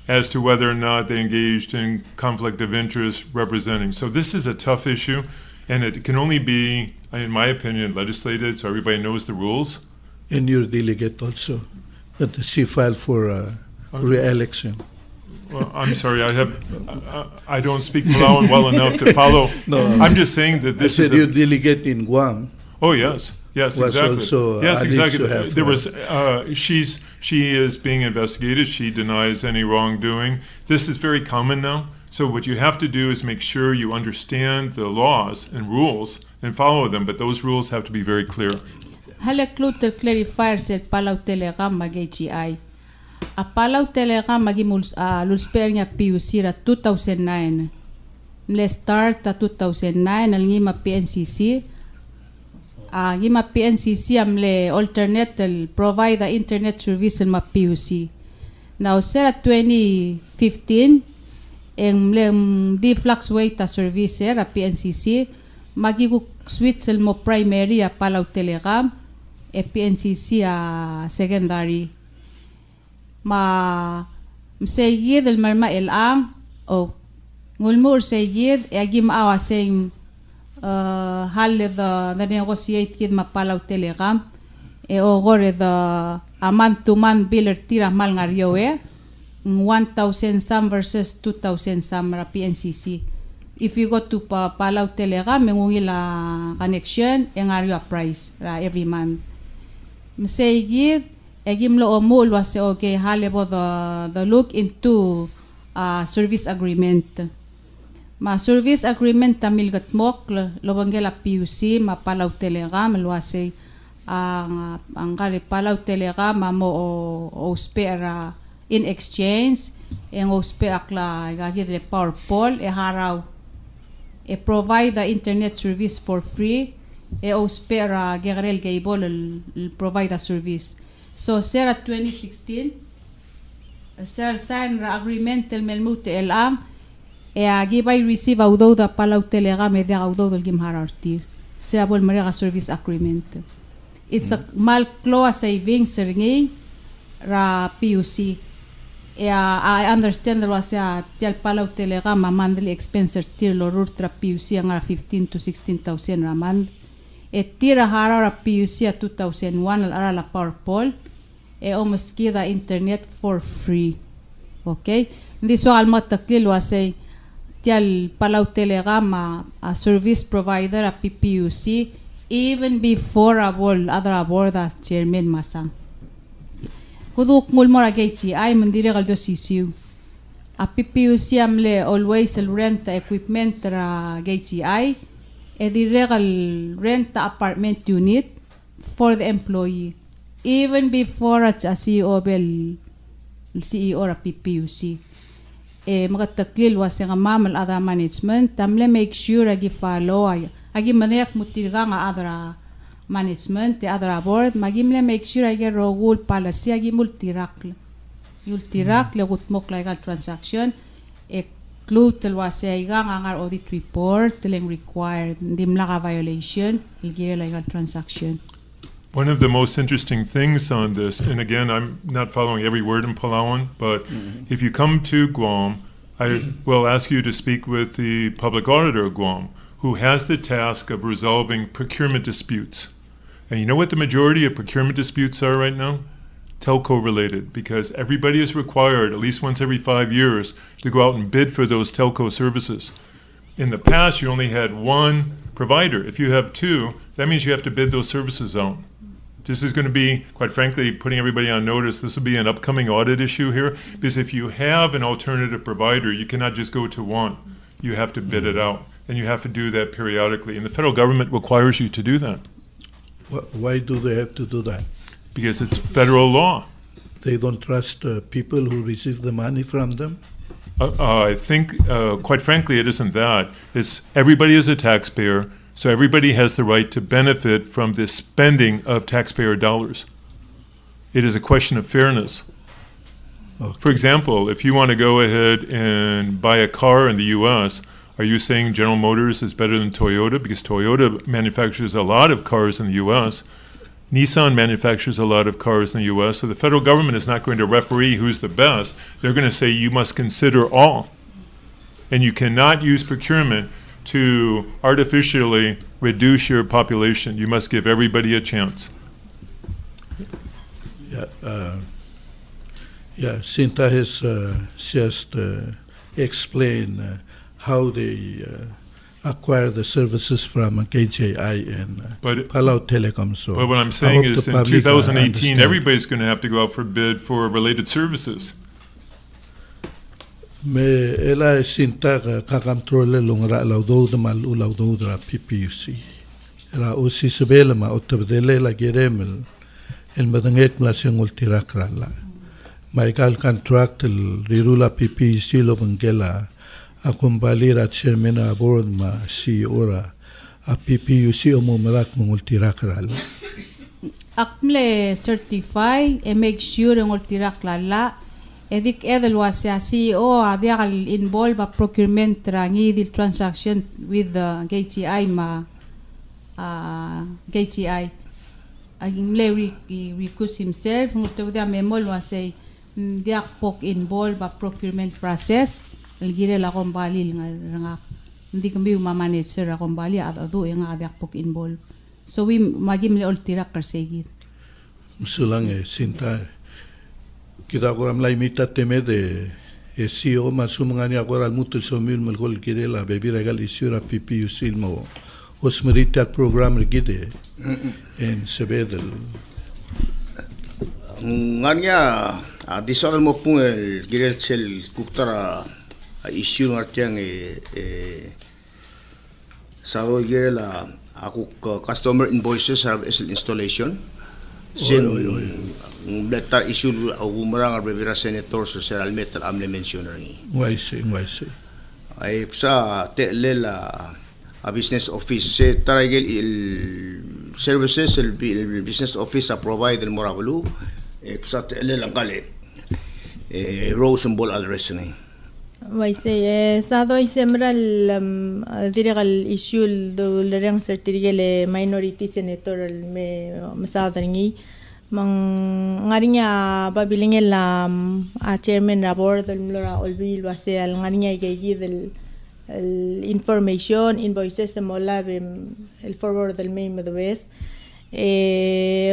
Speaker 2: as to whether or not they engaged in conflict of interest representing. So this is a tough issue, and it can only be, in my opinion, legislated so everybody knows the rules.
Speaker 4: And your delegate also, that she filed for re-election.
Speaker 2: Well, I'm sorry, I don't speak Palau well enough to follow.
Speaker 4: No,
Speaker 2: I'm just saying that this is
Speaker 4: your delegate in Guam.
Speaker 2: Oh yes, exactly.
Speaker 4: Also,
Speaker 2: yes, exactly.
Speaker 4: have,
Speaker 2: there was she is being investigated. She denies any wrongdoing. This is very common now. So what you have to do is make sure you understand the laws and rules and follow them. But those rules have to be very clear.
Speaker 3: Haleklut clarifier sel Palau Telegram mag-HEI. A Palau Telegram magimul lusper niya PUC ra 2009. Mle start ta 2009 al ngima PNCC. Ngima PNCC amle alternate provide the internet service ma PUC. Now sera 2015 mle di fluctuate ta service ra PNCC magigu switch mo primary a Palau Telegram e PNCC a secondary. Ma msayid el marma el ang o ngulmur sayid e agim awa saying halle the negotiate kid ma Palau Telegram e o gore the a month to month biller tira mal ngaryo 1,000 some versus 2,000 some ra PNCC. If you go to Palau Telegram mengungi la connection e ngaryo a price ra every month. Msayid egim lo omul was okay halebo the look into service agreement. Ma service agreement tamil gatmok lo bangela PUC ma Palau Telegram lo ase ang kali Palau Telegram mo o spare in exchange en o spare akla gagi de power pole e haraw e provide the internet service for free e o spare gerel gable provide a service. So sera 2016 ser sign agreement el melmute el am e agibay receive audo da Palau Telegram e de audo del gimharartir se abol mera service agreement. It's a mal cloa savings serngay ra PUC e I understand there was a tel Palau Telegram a monthly expense tir lo rurt ra PUC nga 15 to 16,000 raman e tira hara ra PUC a 2001 al ara la power pole e o maskida internet for free. Okay? Hindi so almat taklil wasay tial Palau Telegram a service provider a PPUC even before other aboard as chairman masang. Kuduk mulmora gaichi ay mandiri kaldo sisiu. A PPUC amle always rent equipment ra gaichi ay e di regal rent apartment unit for the employee. Even before at CEO bel CEO ra PPUC. Magataklil was nga mamal other management tamle make sure agi follow agi manek mutirga nga other management the other board magimle make sure agi rule policy agi multirakl le gutmok legal transaction include was nga audit report telling required dimla violation legal transaction.
Speaker 2: One of the most interesting things on this, and again, I'm not following every word in Palauan, but if you come to Guam, I will ask you to speak with the public auditor of Guam, who has the task of resolving procurement disputes. And you know what the majority of procurement disputes are right now? Telco related, because everybody is required at least once every 5 years to go out and bid for those telco services. In the past, you only had one provider. If you have two, that means you have to bid those services out. This is going to be, quite frankly, putting everybody on notice. This will be an upcoming audit issue here, because if you have an alternative provider, you cannot just go to one. You have to bid it out, and you have to do that periodically. And the federal government requires you to do that.
Speaker 4: Why do they have to do that?
Speaker 2: Because it's federal law.
Speaker 4: They don't trust people who receive the money from them?
Speaker 2: I think, quite frankly, it isn't that. It's everybody is a taxpayer. So everybody has the right to benefit from the spending of taxpayer dollars. It is a question of fairness. Okay. For example, if you want to go ahead and buy a car in the U.S., are you saying General Motors is better than Toyota? Because Toyota manufactures a lot of cars in the U.S. Nissan manufactures a lot of cars in the U.S. So the federal government is not going to referee who's the best. They're going to say you must consider all. And you cannot use procurement to artificially reduce your population. You must give everybody a chance.
Speaker 4: Hasinta has just explained how they acquire the services from KJI and Palau Telecom. So
Speaker 2: but what I'm saying is in 2018, everybody's going to have to go out for bid for related services.
Speaker 4: Me ela Hasinta kakamtrole longra laudo mal ulaudo dra PPUC. Era usi sebela ma otabdele la geremel el madanget la sengol tirakrala. Michael contract el rirula PPUC lo bangela akumbalira chairman aboard ma CEO ra a PPUC o mumalak mongol tirakrala.
Speaker 3: Akmle certify e make sure ngol tirakrala. Edik edel was a CEO adiagal involved a procurement rangi the transaction with the KTI ma KTI. Agimle recuse himself nguto dia memol was a dia pok involved a procurement process elgire la kombali nga hindi kami manage ra kombali ado nga dia pok involved. So we magimle ultira karsegit.
Speaker 4: Musulang Hasinta kita agora mlai mita teme de CEO masumangani agora mutul somil melgol kirela bebi regal isura PPUC mo osmerita program rigide en sebedel
Speaker 1: ngania adisal mo pung el girel sel kuktara issue ngartiang sa girela aku customer invoices service installation sin letter issue au marang arbevira senator so seral metal amle mentionari
Speaker 4: why say
Speaker 1: ay sa telela a business office se tarigel il services el business office a provide el moravulu sa telela kale rose and ball address ni
Speaker 5: why say sa do semral diregal issue do lerang certificate minority senator me sa dangi mang ngarinya babilingel a chairman board del mlora olbil base al ngarinya gigi del information invoices mola el forward del main de west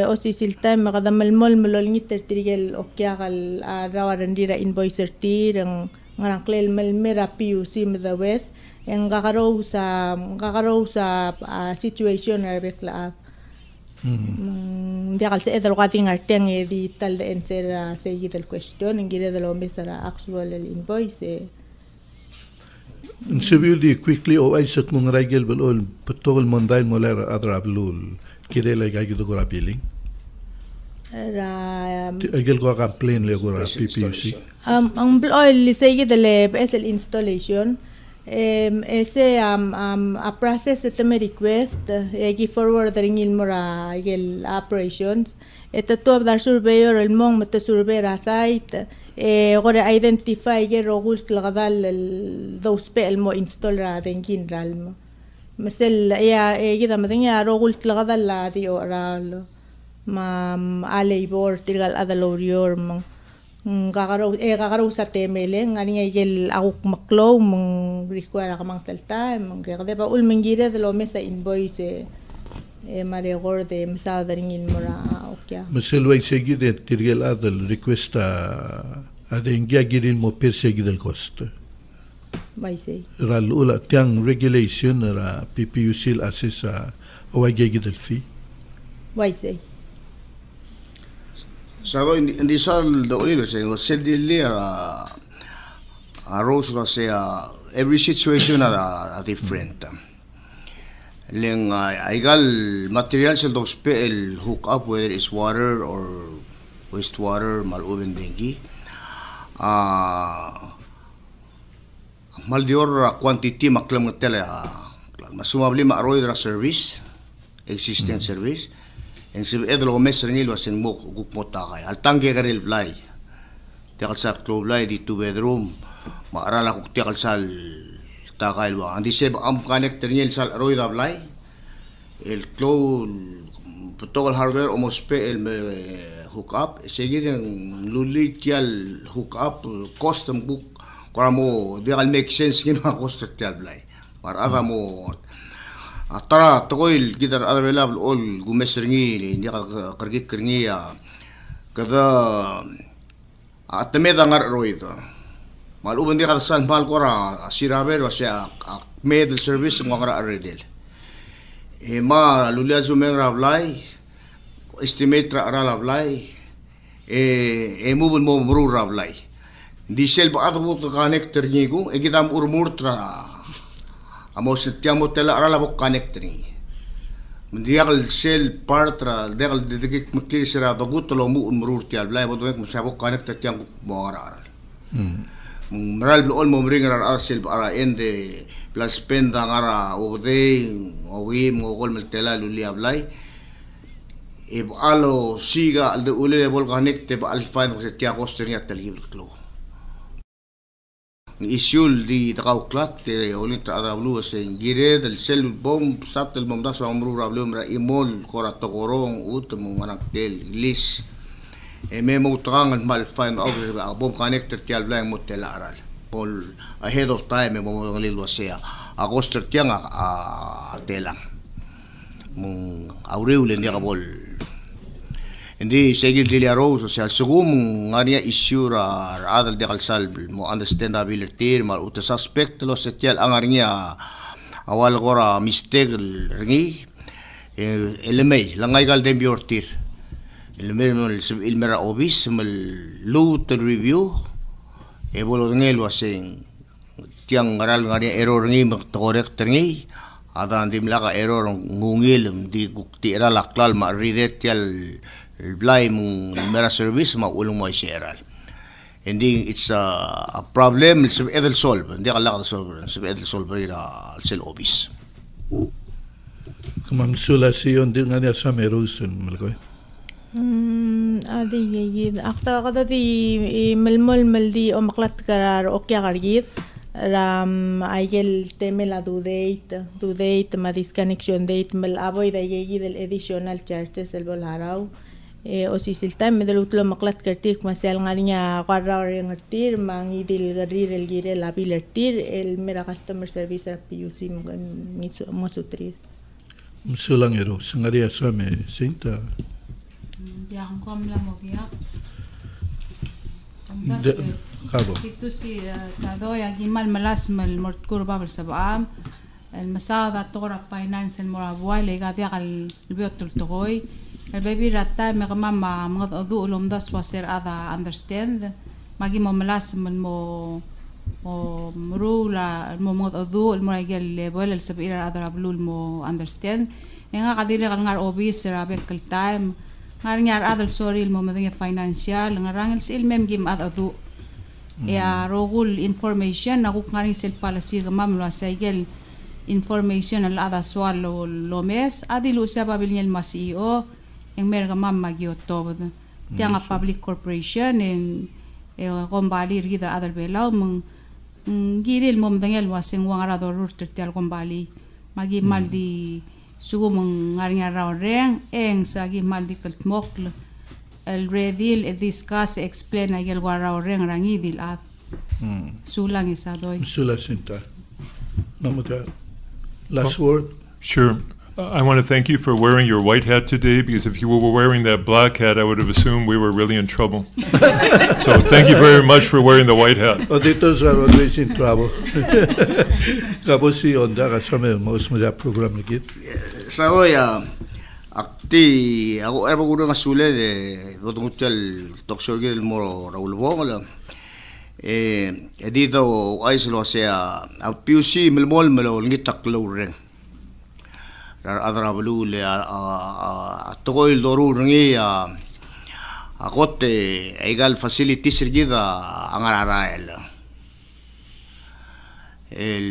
Speaker 5: o si silta makadam el mol molol ngiter tirigel okyagal a rawarandira invoicer tir ngarang klel mel mera PPUC de west en gagaro sa situation arbekla Diagal sa edal qating arteng di tal de enser seguir el question ngire de lo mesara actual el invoice
Speaker 4: Civil quickly o Isaac mong regel belol patol mondail molar adra blul Kirela gitu ko billing.
Speaker 5: Ra
Speaker 4: Agil ko complain le ko PPUC.
Speaker 5: ang oil say gidele BSL installation ese a process at me request egi forward ringil mora gel operations ito to dar surveyor el mong mata surveyor site gore identify ge rogul klagadal those pe el mo install ra dengin ralmo مثل يا كده مثلا رجل تلغى لا دي أورال ما على يبور تلغى هذا لوريور من غارو ساتميله غاني يجل أو مكلو من ريكوارا كمان تلتا من كده بقول من جيرة ده لو مسا إنبويس ما ريغور ده مسا درين مرا أوكي
Speaker 4: مثل ويسيجي ده تلغى هذا الريكوست هذا إنجا جيرين مو بيرسيجي ده الكوست
Speaker 5: بايسي
Speaker 4: الأولى تيان ريجوليشن را PPUC الأساس أواجه جد الفي
Speaker 5: بايسي
Speaker 1: So in this all the only saying was said arose was every situation are different. Leng igal materials el dos el hook up whether it's water or wastewater mal uben dengi. Mal dior quantity maklam tele masumabli maaroy dra service existing service en si edlo mesr ngil wasen mo gukmota kay altangge karil blay tikal sa club blay di 2 bedroom maarala kuk tikal sal takay wa andi se am connector ngil sal aroy da blay el club protocol hardware almost pe el hook up seguir en lulitial hook up custom book para mo di al make sense kina cost tial blay para ada mo tara tokoil gitar available all gumesringi hindi ka kargit kringiya kada atmeda ngar roito maluban di ka san mal kora siraber wa siya med service ngara redel ma lulia zumen rablay estimate ra rablay mubun mo mru rablay diesel ba ato to connector ni ko gitam urmur tra amos tiamo tela arala bo connector ni dial sel partra dial dedikik maklir sira dogut lo mu umrur tial blay bo mo sabo connector tiang mo ara maral blo mo ringar ar sel ara ende plus penda ngara ode owi mo gol mel tela lulia blay alo siga al de ule bol connect ba al fain ko se tia coster ni atel klo isyul di takauklat ulit arablu sa gire del sel bomb sat el bomb das amru rablu mra imol kora tokorong ut mo manak tel lis me mo trangan mal fine out bomb connector tial blank mo tel aral pol ahead of time mo mo ngalil wasea agosto tiang telang mong aureule ni kabol hindi segil dili arose o sea segum ngania issue ra adal de kalsal mo understandability mal uta suspect lo setial angarnya awal gora mistake ringi elemay langay gal dem biortir elemay no ilmera obis mal loot review bolo ngel wasing tiang ngaral ngania error ngi correct ngi adan dimlaka error ngungil di gukti era laklal ma ridetial blay mong mera service maulong mo iseral hindi it's a problem sa edel solve hindi ka lang solve sa edel solve ra sel office
Speaker 4: kumam solusyon din nga sa merusun malkoy
Speaker 5: adi yid akta kada di melmol meldi o maklat karar o kya gargit ram aigel temela due date ma disconnection date mel avoid ayegi del additional charges el bolharau o si silta me del utlo maklat kartir masal ngalinya qarra orang ngertir mangi dil garir el gire la bilertir el mera customer service PPUC mo sutrir
Speaker 4: musulang ero sangaria same sinta
Speaker 3: yang kom la mo biak
Speaker 4: kabo
Speaker 3: itu si sado ya gimal malas mal mort kurba bersabam المساعدة تغرب finance المرابوة اللي قاعد يقل البيوت تلتغوي البيبي راتا مغمام مغض أذو لهم داس واسير هذا understand ما جي مملاس من مو o rula mo mo adu mo igel level el sabira adra blul mo understand nga kadiri kal ngar obis rabe kal time ngar adal sorry mo mading financial ngarangel sil mem gim adu ya rogul information naguk ngari sel policy gamam lo saigel information al ada swal lo mes adilu sababil el masio en merga mam magio tobod tianga public corporation en kombali rida adal belau mung giril mom dangel waseng wangara dorur tertial kombali magi maldi sugo mung ngaringa raureng eng sagi maldi kaltmok el redil discuss explain agel raureng rangi dil at sulang isadoy
Speaker 4: Sula Sinta. Namaga. Last word.
Speaker 2: Sure. I want to thank you for wearing your white hat today, because if you were wearing that black hat, I would have assumed we were really in trouble. So thank you very much for wearing the white hat.
Speaker 4: Auditors are always in trouble. Kaposi onda kasame most mo program nagit.
Speaker 1: Sa oya akti ako erbo kudo ngasule de botungutel doktor gel mo Raul Bongala dito ay silo siya PPUC milmol melo ngitak lowren adra blule tokoil doru ngi akote egal facility sirgida angararael el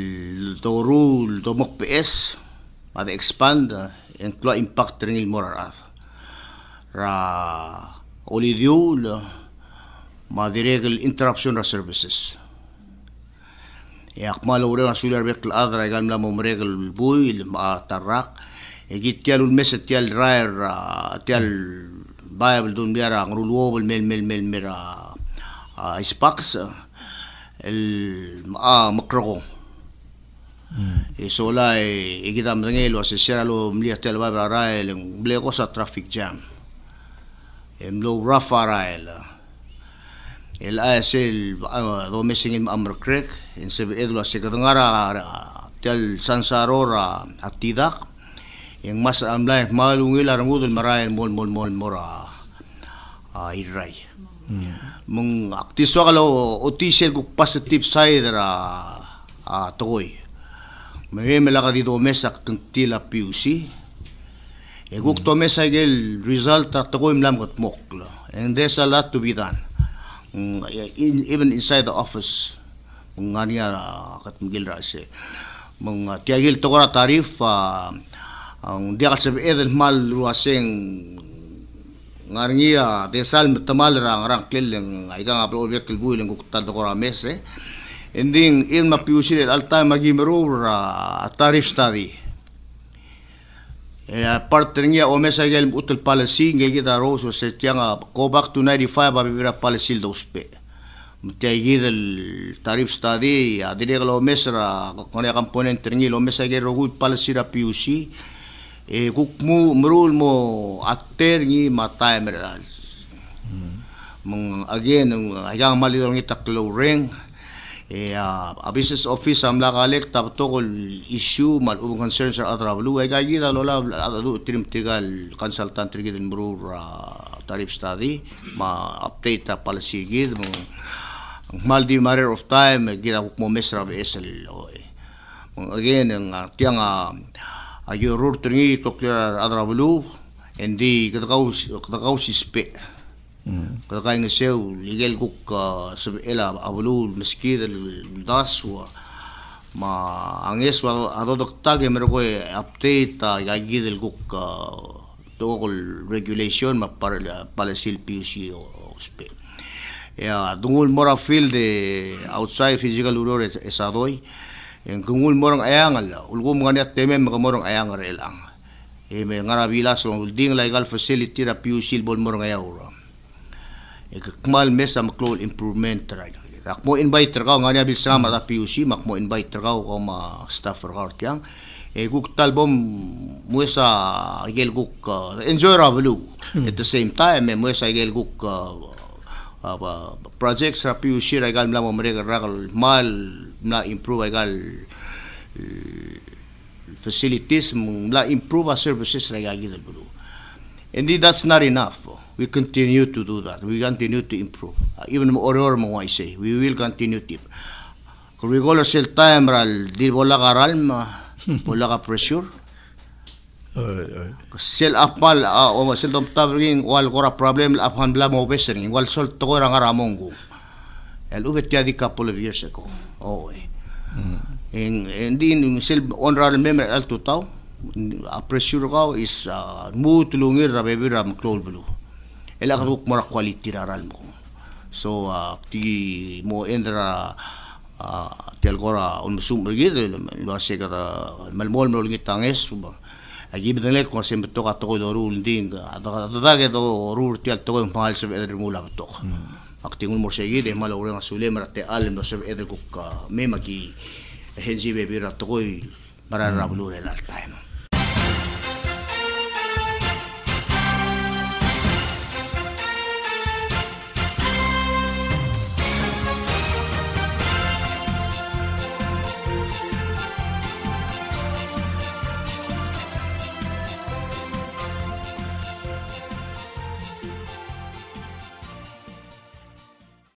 Speaker 1: doru domok PS ada expand include impact ringil morarat ra olidiul ma direct interruption of services yak malo ure asular bekl adra egal mla momregel buil ma tarak egit tial un meset tial rair tial bible dun biara ngrulo mel mera ispax el makroko sola egidam ngelo asesera lo mlia tial bible rail ble cosa traffic jam emlo rafa rail el ASL do missing in Amr Creek in sebe edlo sekadangara tel sansarora atidak yang mas amlay malungil arangudul marayan mol mora iray mung aktiso kalo official kuk positive side ra toy may melaka dito mesak tila PPUC guk to mesagel result toy mlam got mokla and there's a lot to be done. Even inside the office ngania kat migil rase mong tiagil to kora tarif ang dia kasab edel mal ruaseng ngarngia desal tamal rang klileng ay nga project buil ng kutal to kora mese ending in ma PPUC al time magimero tariff study partnernya o mesagel utul policy ngi kita roso se tianga go back to 95 babira policy dospe mtiagid el tariff study direlo mesra kone component ngi lo mesagel rogu policy ra PPUC kukmu merul mo atter ngi matay meral mong again ayang malidong itaklo ring a business office am lakalek taptokol issue malubong concerns sa atrablu ay gagida lola adu trimtigal consultant rigid murur tariff study ma update policy gid mo maldi matter of time gida mo mesra BSL again ang tiang ayurur tringi tokya atrablu endi katakaw sispe kaya nga siya legal kuk sabela abulu meski del daswa ma anges wa adodok tag mero ko update yagi del kuk tokol regulation ma policy PPUC spe ya dungul mora field outside physical uror esadoy en kungul morang ayangal ulgum nganiat teme magamorang ayangal relang may ngarabilas long ding legal facility ra PPUC bol morang ayawra ikakmal mesa maklol improvement talaga. Akmo invite terkau nganya bil sama ta PPUC makmo invite terkau ko ma staff record yang guk talbom muesa gel guk enjoy rablu at the same time muesa gel guk projects ra PPUC regal mla mo regal mal na improve regal facilities mla improve services regal gel bulu. Indeed, that's not enough. We continue to do that. We continue to improve. Even more I say, we will continue to Kurigolo sel time ral di bola karalma, bola ka pressure. Sel apal o sel dom tabring wal kora problem apan bla mo besering wal sol to kora ngaramongo. El uvet ya di couple of years ago. Oh. And din sel honorable member al tutaw a pressure ka is mo tulungir ra bebira maklol bulu. El akatuk mara quality raral mo. So ti mo endra tel kora on sum rigid lo sekara malmol mo lingit tanges suba. Agib na lek kung siyempre to kato do rule ding atataga do rule tial to yung pangal sa eder mula to aktingun mo siya gide malawre nga sule marate alim do sa eder ko ka may maki hensi bebira to ko mararablo la time